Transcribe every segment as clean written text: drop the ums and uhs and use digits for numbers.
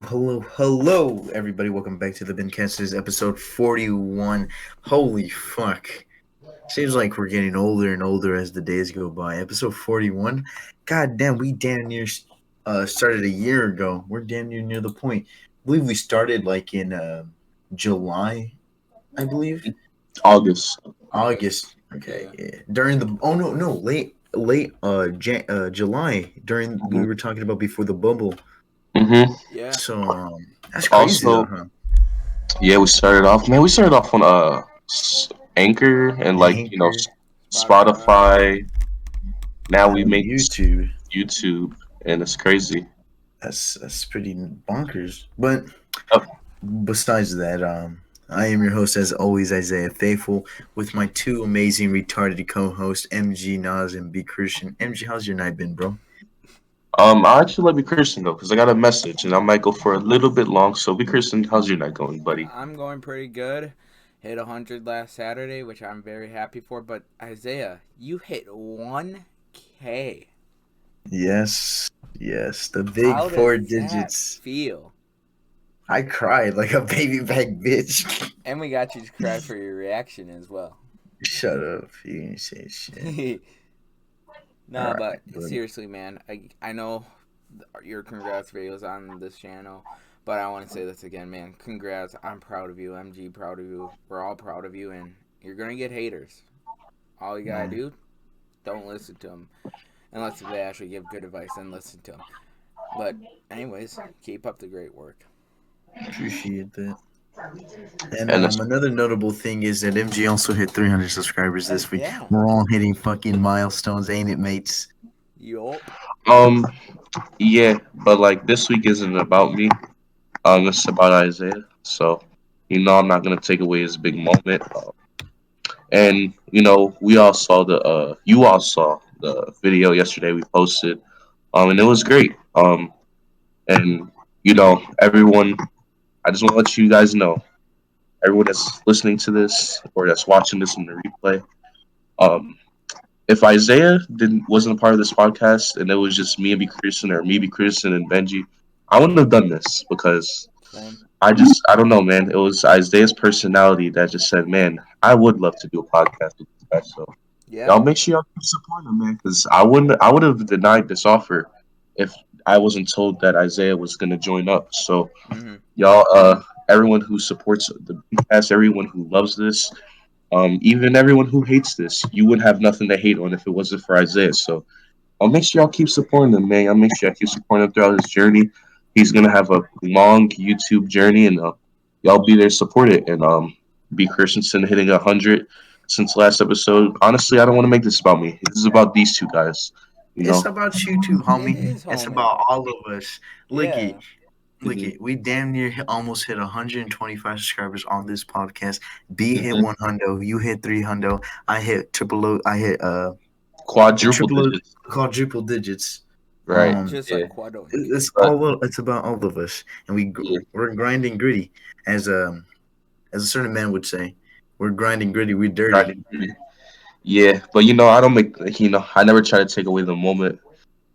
Hello, everybody. Welcome back to the BINPodcast. This is episode 41. Holy fuck. Seems like we're getting older and older as the days go by. Episode 41. God damn, we damn near started a year ago. We're damn near the point. I believe we started like in July, I believe. August. August. Okay. Yeah. During the July during we were talking about before the bubble. Mm-hmm. Yeah. So that's crazy though, Also, huh? yeah, we started off. Man, we started off on Anchor and Anchor Spotify. Now we and make YouTube. YouTube, and it's crazy. That's pretty bonkers. But Oh, besides that, I am your host as always, Isaiah Faithful, with my two amazing retarded co-hosts, MG Nas and B Christian. MG, how's your night been, bro? I actually let be Christian though, because I got a message, and I might go for a little bit long. So, be Christian, how's your night going, buddy? I'm going pretty good. Hit 100 last Saturday, which I'm very happy for. But Isaiah, you hit 1K. Yes, the big How four does that digits. feel? I cried like a baby back bitch. And we got you to cry for your reaction as well. Shut up, you didn't say shit. No, Alright, but buddy. seriously, man, I know your congrats videos on this channel, but I want to say this again, man. Congrats. I'm proud of you. MG, proud of you. We're all proud of you, and you're going to get haters. All you got to do, don't listen to them. Unless they actually give good advice, then listen to them. But anyways, keep up the great work. Appreciate that. And And it's, another notable thing is that MG also hit 300 subscribers this week. Yeah. We're all hitting fucking milestones, ain't it, mates? Yup. um, yeah, but like this week isn't about me. It's about Isaiah. So, I'm not gonna take away his big moment. And we all saw you all saw the video yesterday we posted, and it was great. And everyone, I just want to let you guys know, everyone that's listening to this or that's watching this in the replay, um, if Isaiah wasn't a part of this podcast and it was just me and B Christian or me, B Christian and Benji, I wouldn't have done this because Same. I don't know, man. It was Isaiah's personality that just said, man, I would love to do a podcast with this guy. So Yeah. y'all make sure y'all keep supporting him, man, because I would have denied this offer if I wasn't told that Isaiah was gonna join up. So Mm-hmm. y'all, everyone who supports the podcast, everyone who loves this, even everyone who hates this, you would have nothing to hate on if it wasn't for Isaiah. So I'll make sure y'all keep supporting him, man. I'll make sure y'all keep supporting him throughout his journey. He's gonna have a long YouTube journey, and y'all be there to support it. And B Christensen hitting 100 since last episode. Honestly, I don't want to make this about me. This is about these two guys. It's about you too, homie. It is, It's homie. about all of us. Look Yeah. it. We damn near almost hit 125 subscribers on this podcast. B hit Mhm. 100. You hit 300. I hit triple O. I hit Quadruple triple O, digits, quadruple digits. right? Just Yeah, like Quado. but It's about all of us, and yeah, we're grinding gritty, as a certain man would say. We're grinding gritty. We're dirty. right. Yeah, but I don't make I never try to take away the moment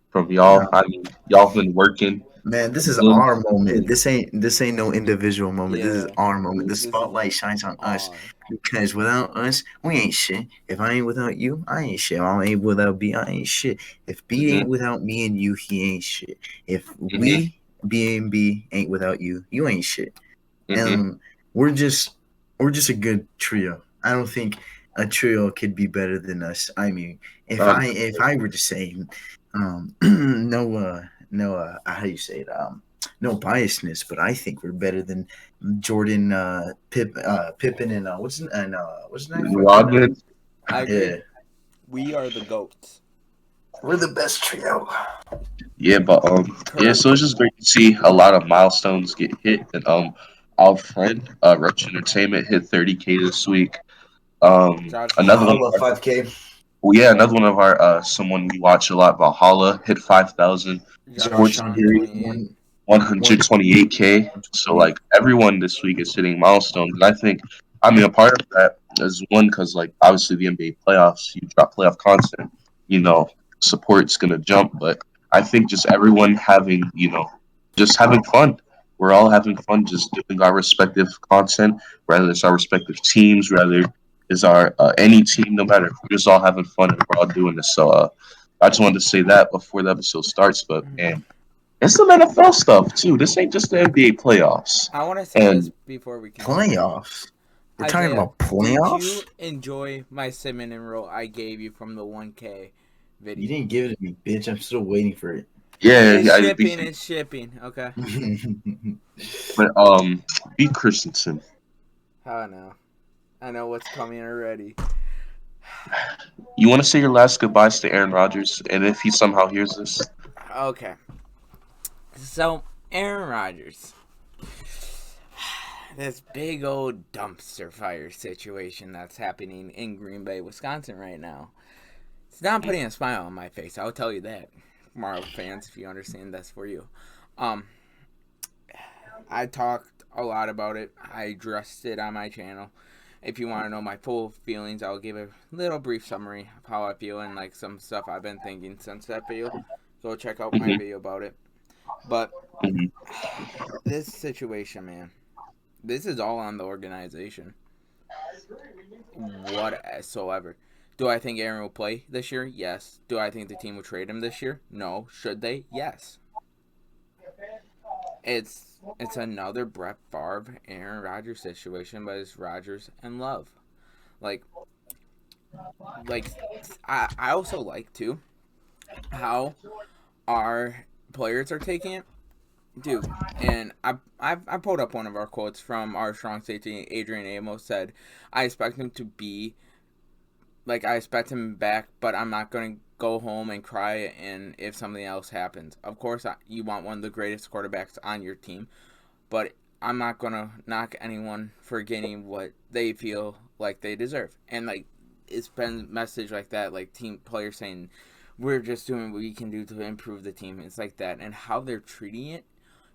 from y'all. I mean, y'all been working. Man, this is Doing, our moment. doing, This ain't no individual moment. This is Yeah. our moment. The This is spotlight shines on us ours. because without us, we ain't shit. If I ain't without you, I ain't shit. If I ain't without B, I ain't shit. If B mhm, ain't without me and you, he ain't shit. If mhm, we B and B ain't without you, you ain't shit. mhm. And we're just a good trio. I don't think a trio could be better than us. I mean, if I were to say, no, how do you say it? No biasness, but I think we're better than Jordan, Pippen, and what's his name? Fucking Rodman. I agree. yeah, We are the goats. we're the best trio. Yeah, but yeah. So it's just great to see a lot of milestones get hit, and our friend Rush Entertainment hit 30K this week. Shout out to Another one. him. Holla 5K. Well, yeah, another one of our someone we watch a lot, Valhalla, hit 5,000. Shout out to Josh Sports on Sean here 28. 128K. So 120. like everyone this week is hitting milestones, and I mean, a part of that is one because like obviously the NBA playoffs, you drop playoff content, you know, support's gonna jump, but I think just everyone having just having fun. we're all having fun just doing our respective content, whether it's our respective teams, whether it's our any team, no matter. We're just all having fun and we're all doing this. So I just wanted to say that before the episode starts. But Mhm. man, it's some NFL stuff too. This ain't just the NBA playoffs. I want to say this And before we continue. Playoffs. We're talking Isaiah, about did playoffs. you enjoy my cinnamon roll I gave you from the 1K You video? didn't give it to me, bitch. I'm still waiting for it. yeah, It's I think. shipping. It's shipping. Okay. But B Christensen, I know. I know what's coming already. you want to say your last goodbyes to Aaron Rodgers, and if he somehow hears this, Okay. So, Aaron Rodgers. This big old dumpster fire situation that's happening in Green Bay, Wisconsin right now. It's not putting a smile on my face. I'll tell you that. Marvel fans, if you understand, that's for you. Um, I talked a lot about it. I addressed it on my channel. If you want to know my full feelings, I'll give a little brief summary of how I feel and like some stuff I've been thinking since that video. Go check out my hmm video about it. But hmm this situation, man, this is all on the organization. Whatsoever. Do I think Aaron will play this year? Yes. Do I think the team will trade him this year? No. Should they? Yes. It's another Brett Favre, Aaron Rodgers situation, but it's Rodgers and Love. Like like I also like too how our players are taking it, dude. And I pulled up one of our quotes from our strong safety Adrian Amos said, "I expect him to be like I expect him back, but I'm not going to go home and cry and if something else happens. Of course, you want one of the greatest quarterbacks on your team, but I'm not going to knock anyone for getting what they feel like they deserve." And like it's been message like that, like team players saying we're just doing what we can do to improve the team. It's like that, and how they're treating it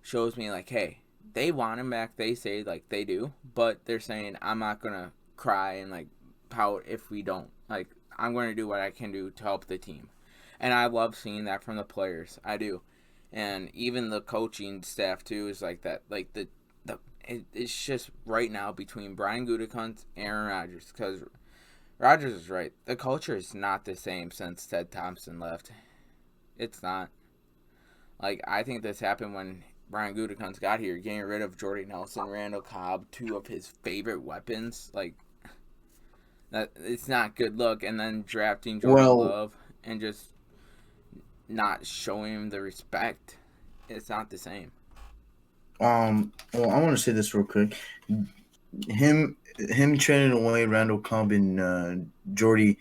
shows me like, hey, they want him back. They say like they do, but they're saying I'm not gonna cry and like pout if we don't. Like I'm going to do what I can do to help the team, and I love seeing that from the players. I do, and even the coaching staff too is like that. Like it's just right now between Brian Gutekunst, Aaron Rodgers, because Rodgers is right. The culture is not the same since Ted Thompson left. It's not. Like I think this happened when Brian Gutekunst got here, getting rid of Jordy Nelson, Randall Cobb, two of his favorite weapons. Like that, it's not good look. And then drafting Jordan Well, Love and just not showing him the respect. It's not the same. well, I want to say this real quick. Him trading away Randall Cobb and Jordy,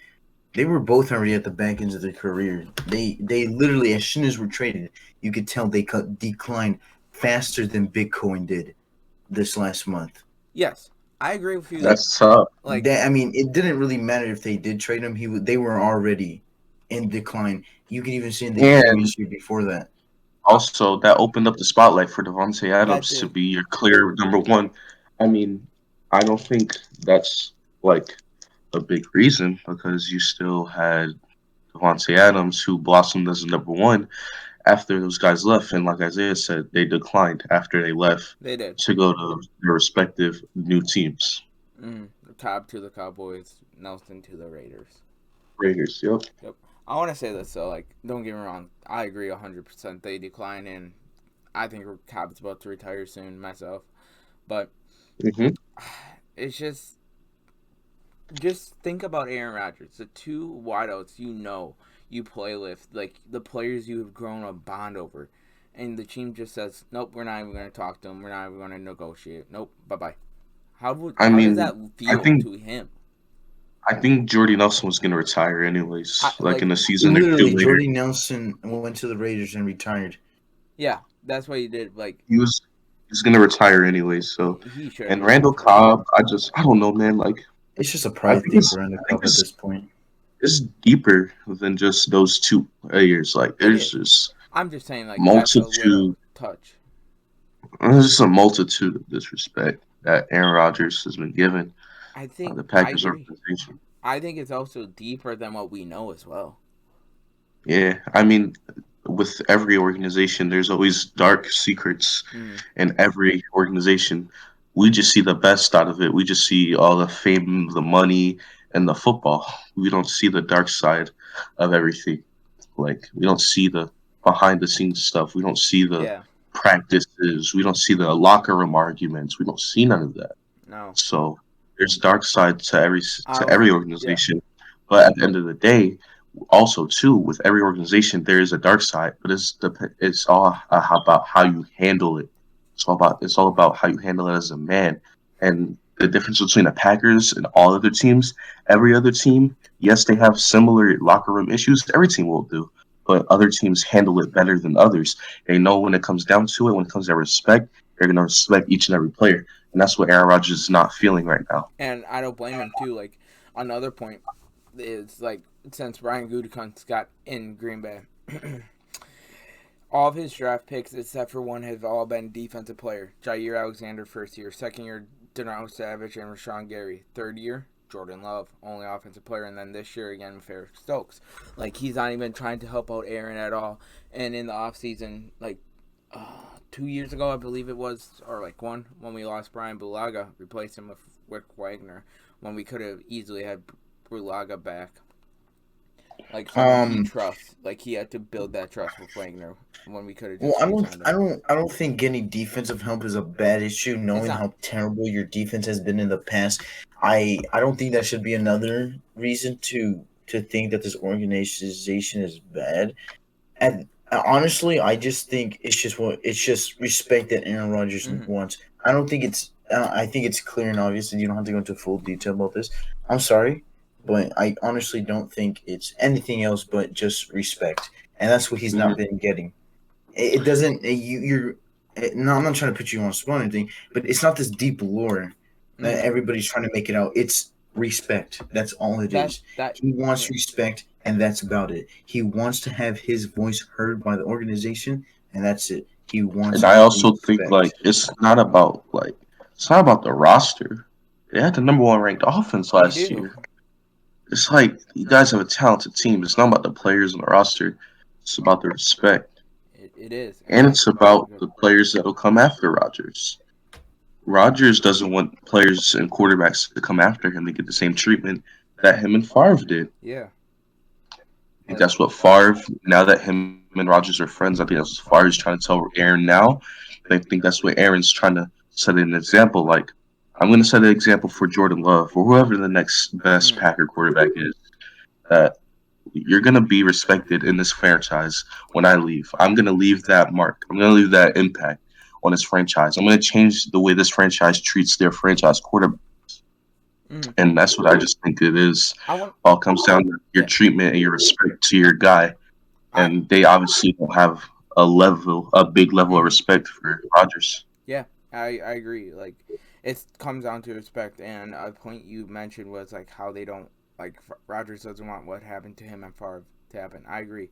they were both already at the back ends of their career. They literally, as soon as we're traded, you could tell they declined faster than Bitcoin did this last month. Yes, I agree with you there. that's tough. Like I mean, it didn't really matter if they did trade him. They were already in decline. You could even see in the And previous year before that. also, that opened up the spotlight for Devontae that Adams to did. be your clear number one. I mean, I don't think that's like a big reason because you still had Devontae Adams who blossomed as a number one after those guys left, and like Isaiah said, they declined after they left They did. to go to their respective new teams. Cobb to the Cowboys, Nelson to the Raiders. Raiders, yep. Yep. I want to say this though. Like, don't get me wrong. I agree 100%. They decline, and I think Cobb's about to retire soon myself. But hmm it's just think about Aaron Rodgers, the two wideouts you play with, like the players you have grown a bond over, and the team just says, nope, we're not even going to talk to him. We're not even going to negotiate. Nope, bye bye. I How does mean, that I feel think to him? I think Jordy Nelson was gonna retire anyways, like in Like a season or two Literally, later. Jordy Nelson went to the Raiders and retired. yeah, that's what he did. Like He was he's gonna retire anyways. So, he should and have just Randall retired. Cobb, I don't know, man. Like It's just a I pride think thing it's for Randall I think Cobb at this point. it's deeper than just those two players. Like It there's is. just I'm just saying, like that's a multitude. little touch. There's just a multitude of disrespect that Aaron Rodgers has been given I think the I Packers agree. organization. I think it's also deeper than what we know as well. Yeah, I mean, with every organization, there's always dark secrets Mm, in every organization. We just see the best out of it. We just see all the fame, the money, and the football. We don't see the dark side of everything. Like, we don't see the behind the scenes stuff. We don't see the yeah. practices. We don't see the locker room arguments. We don't see none of that. No. So there's dark side to I was. every Yeah. organization, but at the end of the day, also too with every organization there is a dark side, but it's all about how you handle it. It's all about how you handle it as a man, and the difference between the Packers and all other teams. Every other team, yes, they have similar locker room issues. Every team will do. But other teams handle it better than others. They know when it comes down to it, when it comes to respect, they're going to respect each and every player. And that's what Aaron Rodgers is not feeling right now. And I don't blame him too. Like another point is like since Ryan Gutekunst got in Green Bay, all of his draft picks except for one have all been defensive player. Jair Alexander first year, second year Darnell Savage and Rashawn Gary, third year Jordan Love, only offensive player, and then this year again with Eric Stokes. Like he's not even trying to help out Aaron at all. And in the offseason, like 2 years ago, I believe it was, or like one, when we lost Brian Bulaga, replaced him with Rick Wagner, when we could have easily had Bulaga back. Like someone he Um, trusts. Like he had to build that trust with Wagner when we could have well, just I don't, re-signed I him. don't, I don't think getting defensive help is a bad issue. It's Knowing not. how terrible your defense has been in the past, I don't think that should be another reason to think that this organization is bad. And honestly, I just think it's just respect that Aaron Rodgers Mm-hmm. wants. I don't think it's. I think it's clear and obvious, and you don't have to go into full detail about this. I'm sorry, but I honestly don't think it's anything else but just respect, and that's what he's Hmm. not been getting. It doesn't. You're. No, I'm not trying to put you on spot or anything, but it's not this deep lore that Mm-hmm. everybody's trying to make it out. It's respect. That's all it That is. that He wants yeah. respect, and that's about it. He wants to have his voice heard by the organization, and that's it. He And wants I also think like respect. it's not about the roster. They had the number one ranked offense We last do. year. It's like you guys have a talented team. It's not about the players on the roster. It's about the respect, It is, and and that's it's about good. the players that will come after Rodgers. Rodgers doesn't want players and quarterbacks to come after him to get the same treatment that him and Favre did. Yeah. I think Like that's what Favre. Now that him and Rodgers are friends, I think that's what Favre is trying to tell Aaron now. I think that's what Aaron's trying to set an example. Like, I'm going to set an example for Jordan Love or whoever the next best mm, Packer quarterback is. That you're going to be respected in this franchise when I leave. I'm going to leave that mark. I'm going to leave that impact on this franchise. I'm going to change the way this franchise treats their franchise quarterback. mm. And that's what I just think it is. I want All comes down to your yeah. treatment and your respect to your guy. I And they obviously don't have a big level of mm, respect for Rodgers. yeah. I agree. Like it comes down to respect, and a point you mentioned was like how they don't like Rodgers doesn't want what happened to him and Favre to happen. I agree.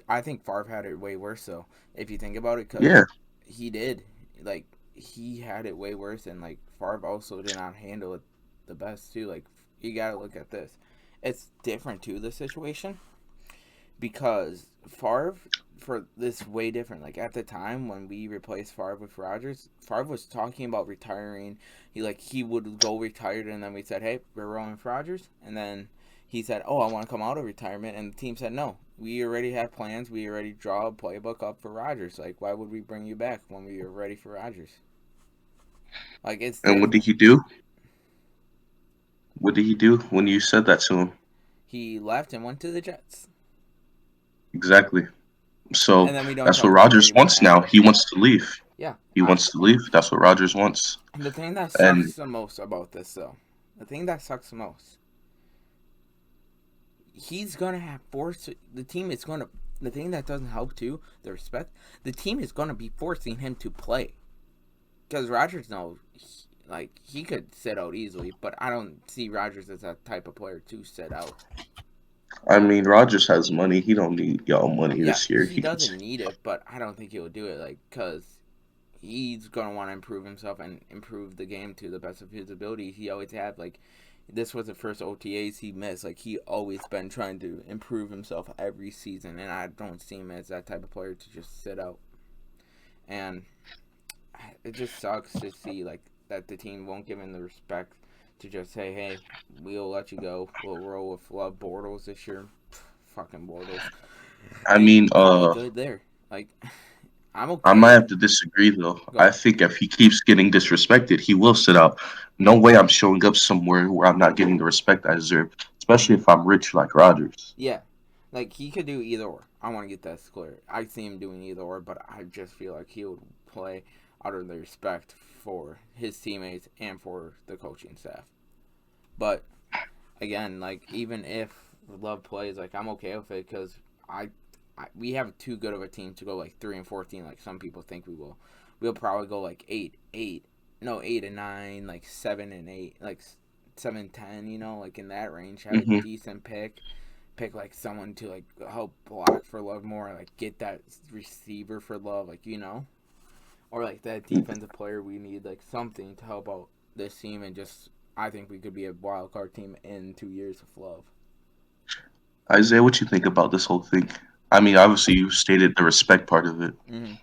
I think Favre had it way worse though. If you think about it, Yeah, because he did. Like he had it way worse, and like Favre also did not handle it the best too. Like you got to look at this. It's different too, the situation, because Favre for this way different. Like at the time when we replaced Favre with Rodgers, Favre was talking about retiring. He would go retired, and then we said, "Hey, we're rolling with Rodgers," and then he said, "Oh, I want to come out of retirement," and the team said, "No, we already have plans. We already draw a playbook up for Rodgers. Like, why would we bring you back when we are ready for Rodgers?" Like it's and what did different. he do? What did he do when you said that to him? He left and went to the Jets, Exactly. So and then we don't that's what talk about it Rodgers anymore wants now. after. He wants to leave. Yeah, He wants to leave. That's what Rodgers wants. the thing that And sucks the most about this, though, the thing that sucks the most, he's gonna have force. The team is gonna. The thing that doesn't help too, the respect. The team is gonna be forcing him to play because Rodgers knows, like he could sit out easily, but I don't see Rodgers as that type of player to sit out. I mean, Rodgers has money. He don't need y'all money Yeah, this year. he He can. doesn't need it, but I don't think he'll do it. Like, cause he's gonna want to improve himself and improve the game to the best of his ability. He always had like this was the first OTAs he missed. Like, he always been trying to improve himself every season, and I don't see him as that type of player to just sit out. And it just sucks to see, like, that the team won't give him the respect to just say, hey, we'll let you go. We'll roll with Love Bortles this year. Fucking Bortles. I And mean, call it good there. Like, I'm I might okay. have to disagree though. Go I ahead. think if he keeps getting disrespected, he will sit out. No way I'm showing up somewhere where I'm not getting the respect I deserve, especially Mm-hmm. if I'm rich like Rodgers. Yeah. Like, he could do either or. I want to get that clear. I see him doing either or, but I just feel like he would play out of the respect for his teammates and for the coaching staff. But again, like, even if Love plays, like, I'm okay with it because we have too good of a team to go like 3-14, like some people think we will. We'll probably go like 8-9, like 7-8, like 7-10. Like in that range. Have a Hmm. decent pick like someone to like help block for Love more, like get that receiver for Love, or like that defensive player we need, like something to help out this team, and just I think we could be a wild card team in 2 years of Love. Isaiah, what you think about this whole thing? I mean, obviously you stated the respect part of it. Mm-hmm.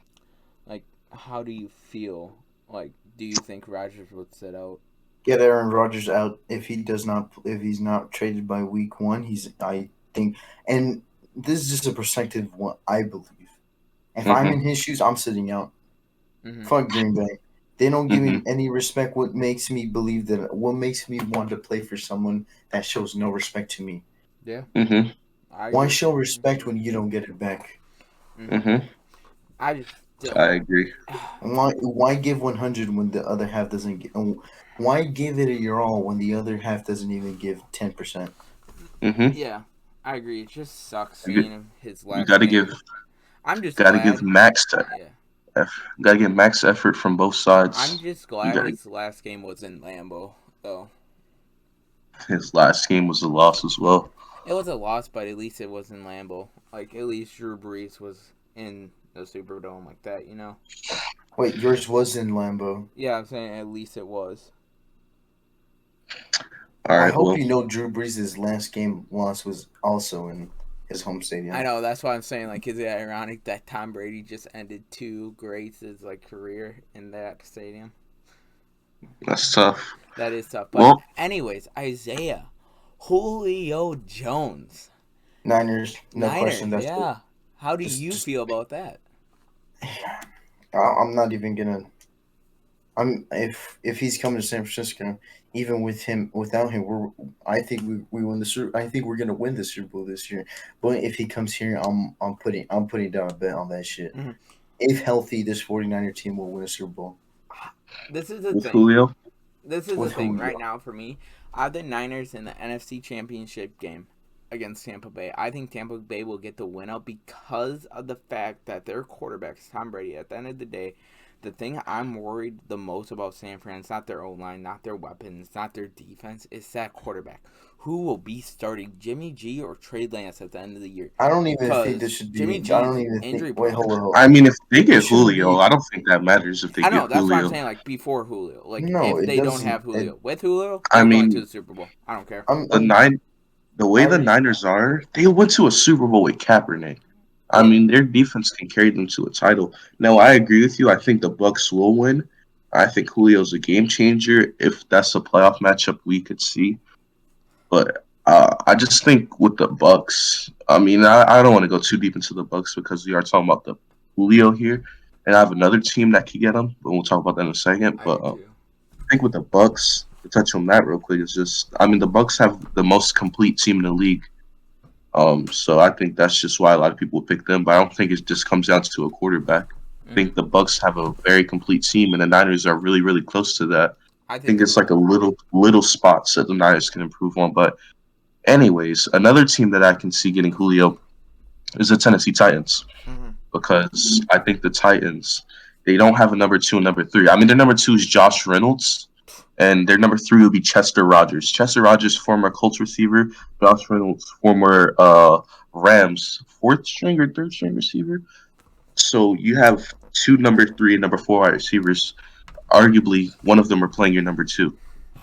Like, how do you feel? Like, do you think Rodgers would sit out? Get Aaron Rodgers out if he's not traded by week one. I think, and this is just a perspective of what I believe. If I'm Hmm. in his shoes, I'm sitting out. Mm-hmm. Fuck Green Bay. They don't give Hmm. me any respect. What makes me want to play for someone that shows no respect to me? Yeah, Hmm. I Why agree. show respect when you don't get it back? Mm-hmm. Hmm. I just don't. I agree. Why give 100 when the other half doesn't get? Why give it your all when the other half doesn't even give 10%? Hmm. Yeah, I agree. It just sucks You seeing his you last gotta give game. I'm just gotta give glad. max Yeah, gotta get max effort from both I'm sides. just You glad gotta. his last game was in Lambeau, though. His last game was a loss as well. It was a loss, but at least it was in Lambeau. Like, at least Drew Brees was in the Superdome like that. Wait, yours was in Lambeau. Yeah, I'm saying at least it was. All I right. hope Well, you know Drew Brees' last game loss was also in his home I stadium. know, that's why I'm saying, like, is it ironic that Tom Brady just ended two greats' like career in that stadium? that's tough. That is tough. But Well, anyways, Isaiah, Julio Jones, Niners, no question. Niners, That's it. yeah. How do you Just feel about that? I'm not even gonna. If he's coming to San Francisco, even with him without him, I think we win the Super. I think we're gonna win the Super Bowl this year. But if he comes here, I'm putting down a bet on that shit. Mm-hmm. If healthy, this 49er team will win a Super Bowl This is the with thing. Julio. This is the with thing right Julio. now for me. I have the Niners in the NFC Championship game against Tampa Bay. I think Tampa Bay will get the win out because of the fact that their quarterback, Tom Brady, at the end of the day, the thing I'm worried the most about San Fran is not their O line, not their weapons, not their defense. It's that quarterback. Who will be starting, Jimmy G or Trey Lance at the end of the year? I don't even think this Because should Jimmy be. I don't G's even think. injury Wait, prone. hold. I mean, if they It get shouldn't Julio, be. I don't think that matters if they I get know, that's why I'm Julio. saying, like, before Julio. Like, No, if it they don't have doesn't. Julio. With Julio, I we're going to mean, the Super Bowl. I don't care. the nine, the way the Niners are, they went to a Super Bowl with Kaepernick. I Yeah. mean, their defense can carry them to a title. Now, I agree with you. I think the Bucks will win. I think Julio's a game changer. If that's a playoff matchup, we could see. But I just think with the Bucks, I mean, I don't want to go too deep into the Bucks because we are talking about the Julio here, and I have another team that could get him, but we'll talk about that in a second. I But do too. I think with the Bucks, to touch on that real quick, is just I mean the Bucks have the most complete team in the league. So I think that's just why a lot of people pick them. But I don't think it just comes down to a quarterback. I Hmm. think the Bucks have a very complete team, and the Niners are really, really close to that. I I think think so it's like a too. little spots that the Niners can improve on. But anyways, another team that I can see getting Julio is the Tennessee Titans Hmm. because I think the Titans they don't have a number two and number three. I mean, their number two is Josh Reynolds, and their number three would be Chester Rogers. Chester Rogers, former Colts receiver. Josh Reynolds, former Rams fourth string or third string receiver. So you have two number three and number four wide receivers. Arguably, one of them are playing your number two.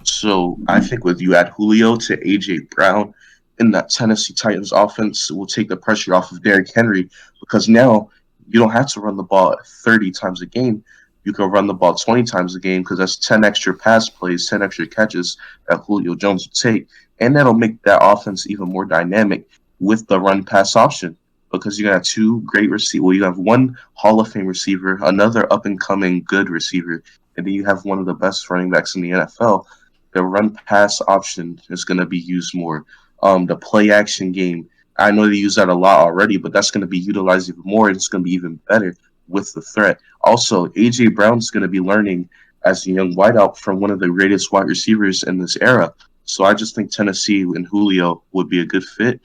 So I think with you add Julio to AJ Brown in that Tennessee Titans offense will take the pressure off of Derrick Henry because now you don't have to run the ball 30 times a game. You can run the ball 20 times a game because that's 10 extra pass plays, 10 extra catches that Julio Jones will take. And that'll make that offense even more dynamic with the run pass option because you got two great receivers. Well, you have one Hall of Fame receiver, another up and coming good receiver, and then you have one of the best running backs in the NFL. The run pass option is going to be used more. The play action game, I know they use that a lot already, but that's going to be utilized even more. And it's going to be even better with the threat. Also, AJ Brown's going to be learning as a young wideout from one of the greatest wide receivers in this era. So I just think Tennessee and Julio would be a good fit.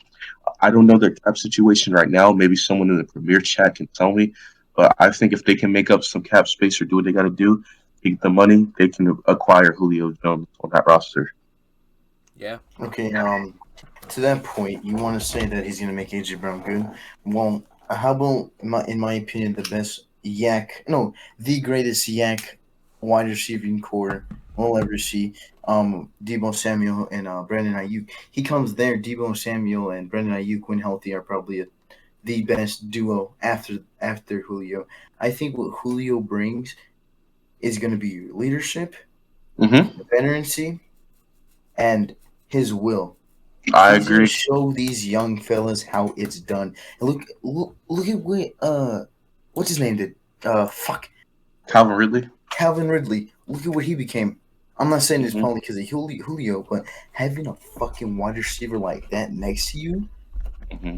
I don't know their cap situation right now. Maybe someone in the premier chat can tell me. But I think if they can make up some cap space or do what they got to do, get the money, they can acquire Julio Jones on that roster. Yeah. Okay, to that point, you want to say that he's going to make AJ Brown good? Well, how about, in my opinion, the greatest yak wide receiving core we'll ever see, Debo Samuel and Brandon Ayuk. He comes there, Debo Samuel and Brandon Ayuk, when healthy, are probably the best duo after Julio. I think what Julio brings is going to be leadership, Mm-hmm. veterancy, and his will. I He's gonna agree. show these young fellas how it's done. And look at what what's his name did? Fuck, Calvin Ridley. Calvin Ridley. Look at what he became. I'm not saying it's Mm-hmm. probably because of Julio, but having a fucking wide receiver like that next to you, Mm-hmm.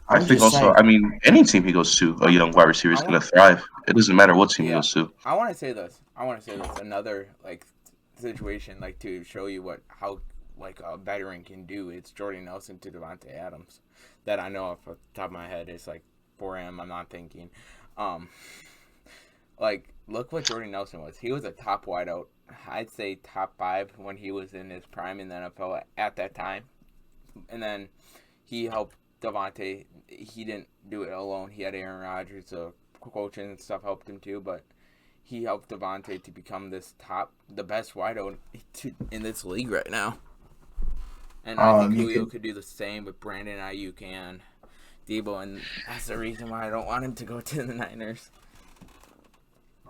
I I'm think just also, saying. I mean, any team he goes to, a young wide receiver is I going want. to thrive. It doesn't matter what team he Yeah. goes to. I want to say this. Another like situation like to show you what how like a veteran can do. It's Jordy Nelson to Devontae Adams. That I know off the top of my head. It's like 4 a.m. I'm not thinking. Um, like look what Jordy Nelson was. He was a top wideout. I'd say top 5 when he was in his prime in the NFL at that time. And then he helped Devontae. He didn't do it alone. He had Aaron Rodgers, so coaching and stuff helped him too. But he helped Devontae to become the best wideout in this league right now. And I think You Julio could could do the same with Brandon Ayuk and Debo, and that's the reason why I don't want him to go to the Niners.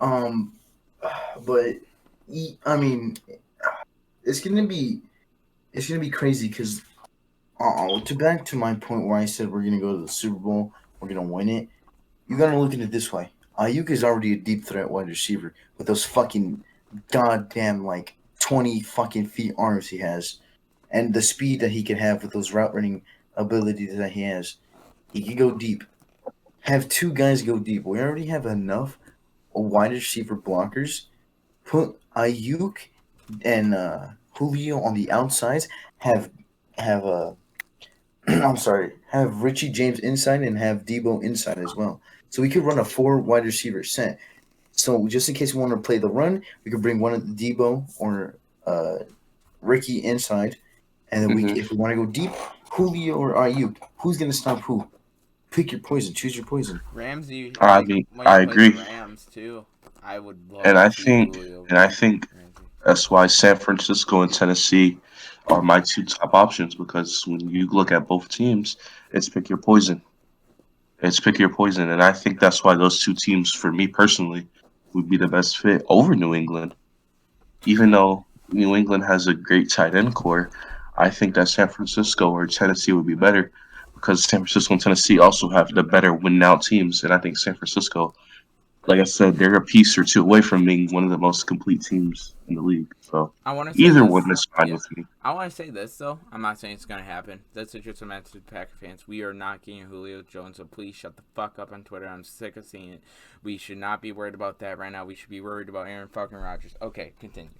um, but I mean, it's gonna be crazy because to back to my point where I said we're gonna go to the Super Bowl, we're gonna win it. You gotta look at it this way. Ayuk is already a deep threat wide receiver with those fucking goddamn 20 fucking feet arms he has, and the speed that he can have with those route running abilities that he has. He can go deep. Have two guys go deep. We already have enough wide receiver blockers. Put Ayuk and Julio on the outsides. Have have I'm sorry, have Richie James inside and have Debo inside as well. So we could run a 4 wide receiver set. So just in case we want to play the run, we could bring one of the Debo or uh, Ricky inside, and then Mm-hmm. if we want to go deep, Julio or Ayuk. Who's gonna stop who? Pick your poison. Choose your poison. Ramsey, I like mean, when you I play the agree, Rams too, I would love and to I see think, Julio and I versus think Ramsey. that's why San Francisco and Tennessee are my two top options because when you look at both teams, it's pick your poison. It's pick your poison, and I think that's why those two teams, for me personally, would be the best fit over New England. Even though New England has a great tight end core, I think that San Francisco or Tennessee would be better because San Francisco and Tennessee also have the better win now teams, and I think San Francisco, like I said, they're a piece or two away from being one of the most complete teams in the league. So I want to say either this. one is fine Yeah. with me. I want to say this, though. I'm not saying it's going to happen. That's just a message to Packer fans. We are not getting Julio Jones, so please shut the fuck up on Twitter. I'm sick of seeing it. We should not be worried about that right now. We should be worried about Aaron fucking Rodgers. Okay, continue.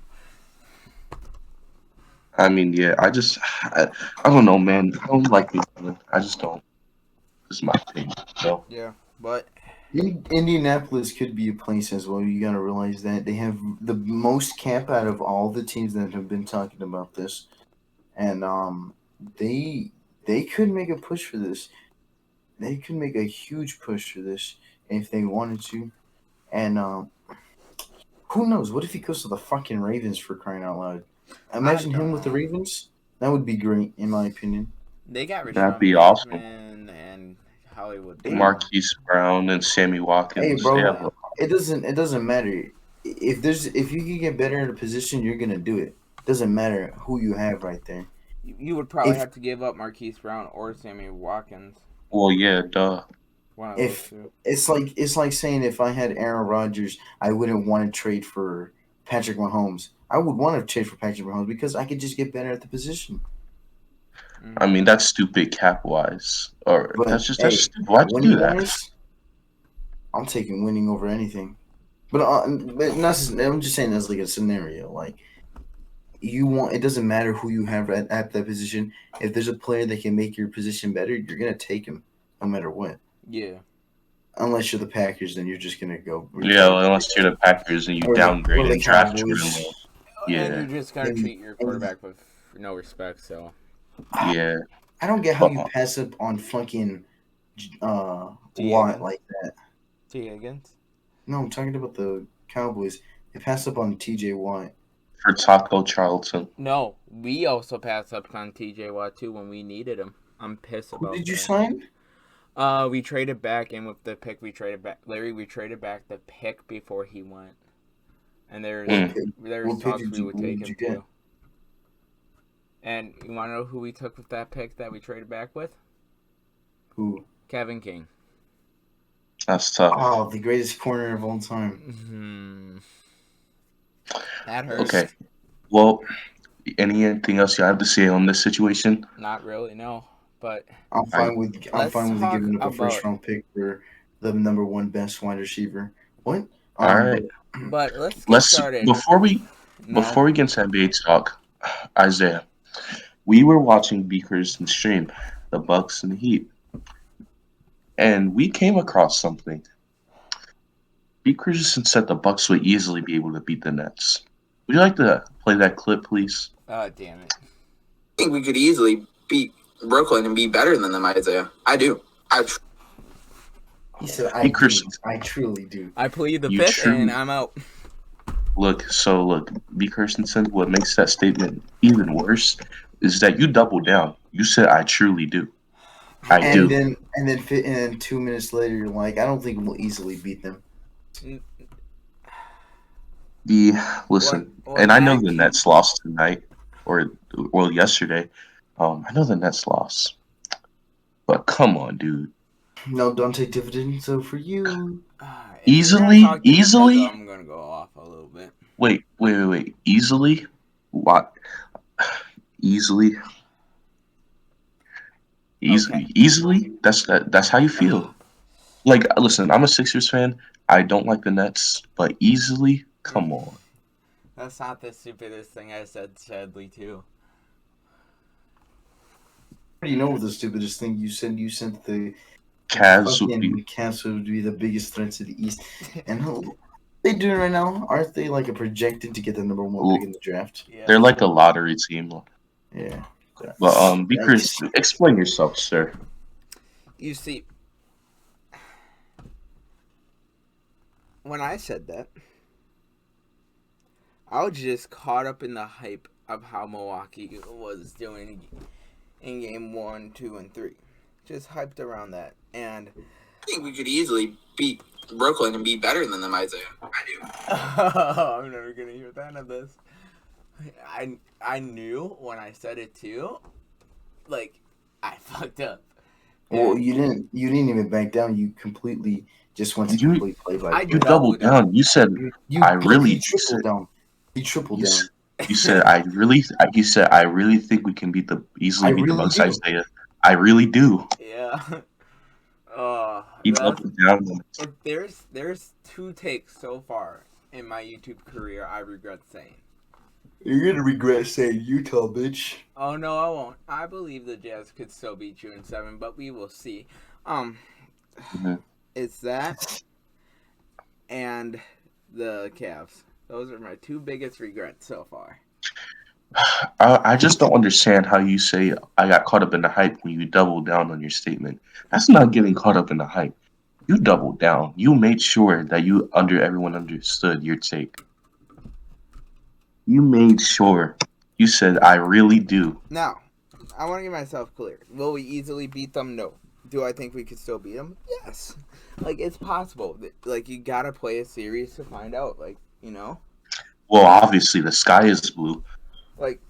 I mean, yeah, I don't know, man. I don't like New England. I just don't. This is my opinion. So Yeah, but Indianapolis could be a place as well. You gotta realize that they have the most cap out of all the teams that have been talking about this, and they they could make a push for this. They could make a huge push for this if they wanted to. And Who knows? What if he goes to the fucking Ravens for crying out loud? I Imagine don't him with the know. Ravens. That would be great, in my opinion. They got That'd Rashawn be awesome. Bateman and Hollywood Hey, Brown. Marquise Brown and Sammy hey, Watkins. They have bro. It doesn't matter. If you can get better at a position, you're gonna do it. Doesn't matter who you have right there. You would probably If have to give up Marquise Brown or Sammy Watkins. well, yeah, duh. One of those if two. it's like saying if I had Aaron Rodgers, I wouldn't want to trade for Patrick Mahomes. I would want to trade for Patrick Mahomes because I could just get better at the position. I mean, that's stupid cap wise, or But that's hey, stupid. Why'd you do winning that? wise, I'm taking winning over anything. But not, I'm just saying as like a scenario. Like you want, it doesn't matter who you have at that position. If there's a player that can make your position better, you're gonna take him no matter what. Yeah. Unless you're the Packers, then you're just gonna go Yeah, retard. well, unless you're the Packers and you Or downgrade the and draft Jordan Cowboys. Love. And Yeah, you're just gonna And, treat your and quarterback with no respect. So yeah. I don't get how But you pass up on fucking T. Watt Higgins. like that. T. Higgins. No, I'm talking about the Cowboys. They passed up on T.J. Watt. for Taco Charlton, No, we also passed up on T.J. Watt too when we needed him. I'm pissed Who about did you that. sign? We traded back, and with the pick we traded back, Larry, we traded back the pick before he went, and there's Mm. there's talks we would Who take did him you get? too. And you want to know who we took with that pick that we traded back with? Who? Kevin King. that's tough. Oh, the greatest corner of all time. That hurts. Okay, well, anything else you have to say on this situation? Not really, no. But I'm fine with Let's giving up a talk first about- round pick for the number one best wide receiver. What? All right, but let's get let's started. before we No. get into NBA talk, Isaiah, we were watching Beakers and stream the Bucks and the Heat, and we came across something. Beakers said the Bucks would easily be able to beat the Nets. Would you like to play that clip, please? Oh, damn it. I think we could easily beat Brooklyn and be better than them, Isaiah. I do. He said, "I Hey, do. Christian. I truly do." I plead the You fifth, truly- and I'm out. Look, B. Kirstensen, what makes that statement even worse is that you doubled down. You said, I truly do. I do. And then 2 minutes later, you're like, "I don't think we'll easily beat them." Listen, What and I know Mac- the Nets lost tonight, or yesterday. I know the Nets lost. But come on, dude. No, don't take dividends. So for you, If you're gonna Easily? talk to Nintendo, I'm gonna go off a little bit. Wait. Easily? What? Easily? Okay. Easily? That's how you feel. Like, listen, I'm a Sixers fan. I don't like the Nets, but easily? Come on. That's not the stupidest thing I said, sadly, too. you know what the stupidest thing you said? You said the Cavs would fucking be. Cavs would be the biggest threat to the East, and they do it right now. Aren't they like a projected to get the number one pick in the draft? Yeah. They're like a lottery team. Yeah. But because explain yourself, sir. You see, when I said that, I was just caught up in the hype of how Milwaukee was doing in game 1, 2, and 3. Just hyped around that. And I think we could easily beat Brooklyn and be better than them, Isaiah. I do. I'm never gonna hear the end of this. I knew when I said it too, like I fucked up. Well, you didn't even back down. You completely just went to You- complete play by I play. You doubled down. You said You I really- he tripled down. He tripled you, down. s- you said I really. You said I really think we can easily I beat the really Bucks. do. Isaiah, I really do. Yeah. He That's, doubled down. if there's 2 takes so far in my YouTube career I regret saying. You're gonna regret saying Utah, bitch. Oh no, I won't. I believe the Jazz could still beat you in 7, but we will see. Mhm. It's that and the Cavs. Those are my 2 biggest regrets so far. I just don't understand how you say I got caught up in the hype when you doubled down on your statement. That's not getting caught up in the hype. You doubled down. You made sure that everyone understood your take. You made sure. You said, I really do. Now, I want to get myself clear. Will we easily beat them? No. Do I think we could still beat them? Yes. Like, it's possible. Like, you gotta play a series to find out. Like, you know? Well, obviously, the sky is blue. Like,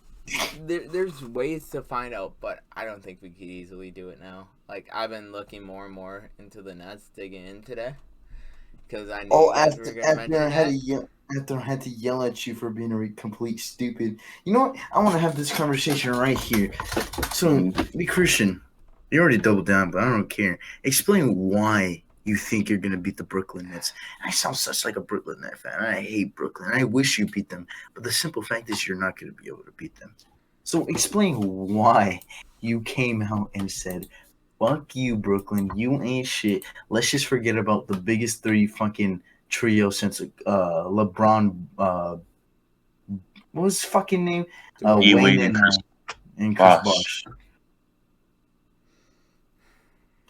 there's ways to find out, but I don't think we could easily do it now. Like, I've been looking more and more into the Nets, digging in today. Because I knew you guys were going to mention that. After I had to yell at you for being a complete stupid. You know what? I want to have this conversation right here. So, be Christian. You already doubled down, but I don't care. Explain why you think you're going to beat the Brooklyn Nets. I sound such like a Brooklyn Net fan. I hate Brooklyn. I wish you beat them. But the simple fact is you're not going to be able to beat them. So, explain why you came out and said, fuck you, Brooklyn. You ain't shit. Let's just forget about the biggest three fucking trio since LeBron. What was his fucking name? Wayne and Chris Bosh.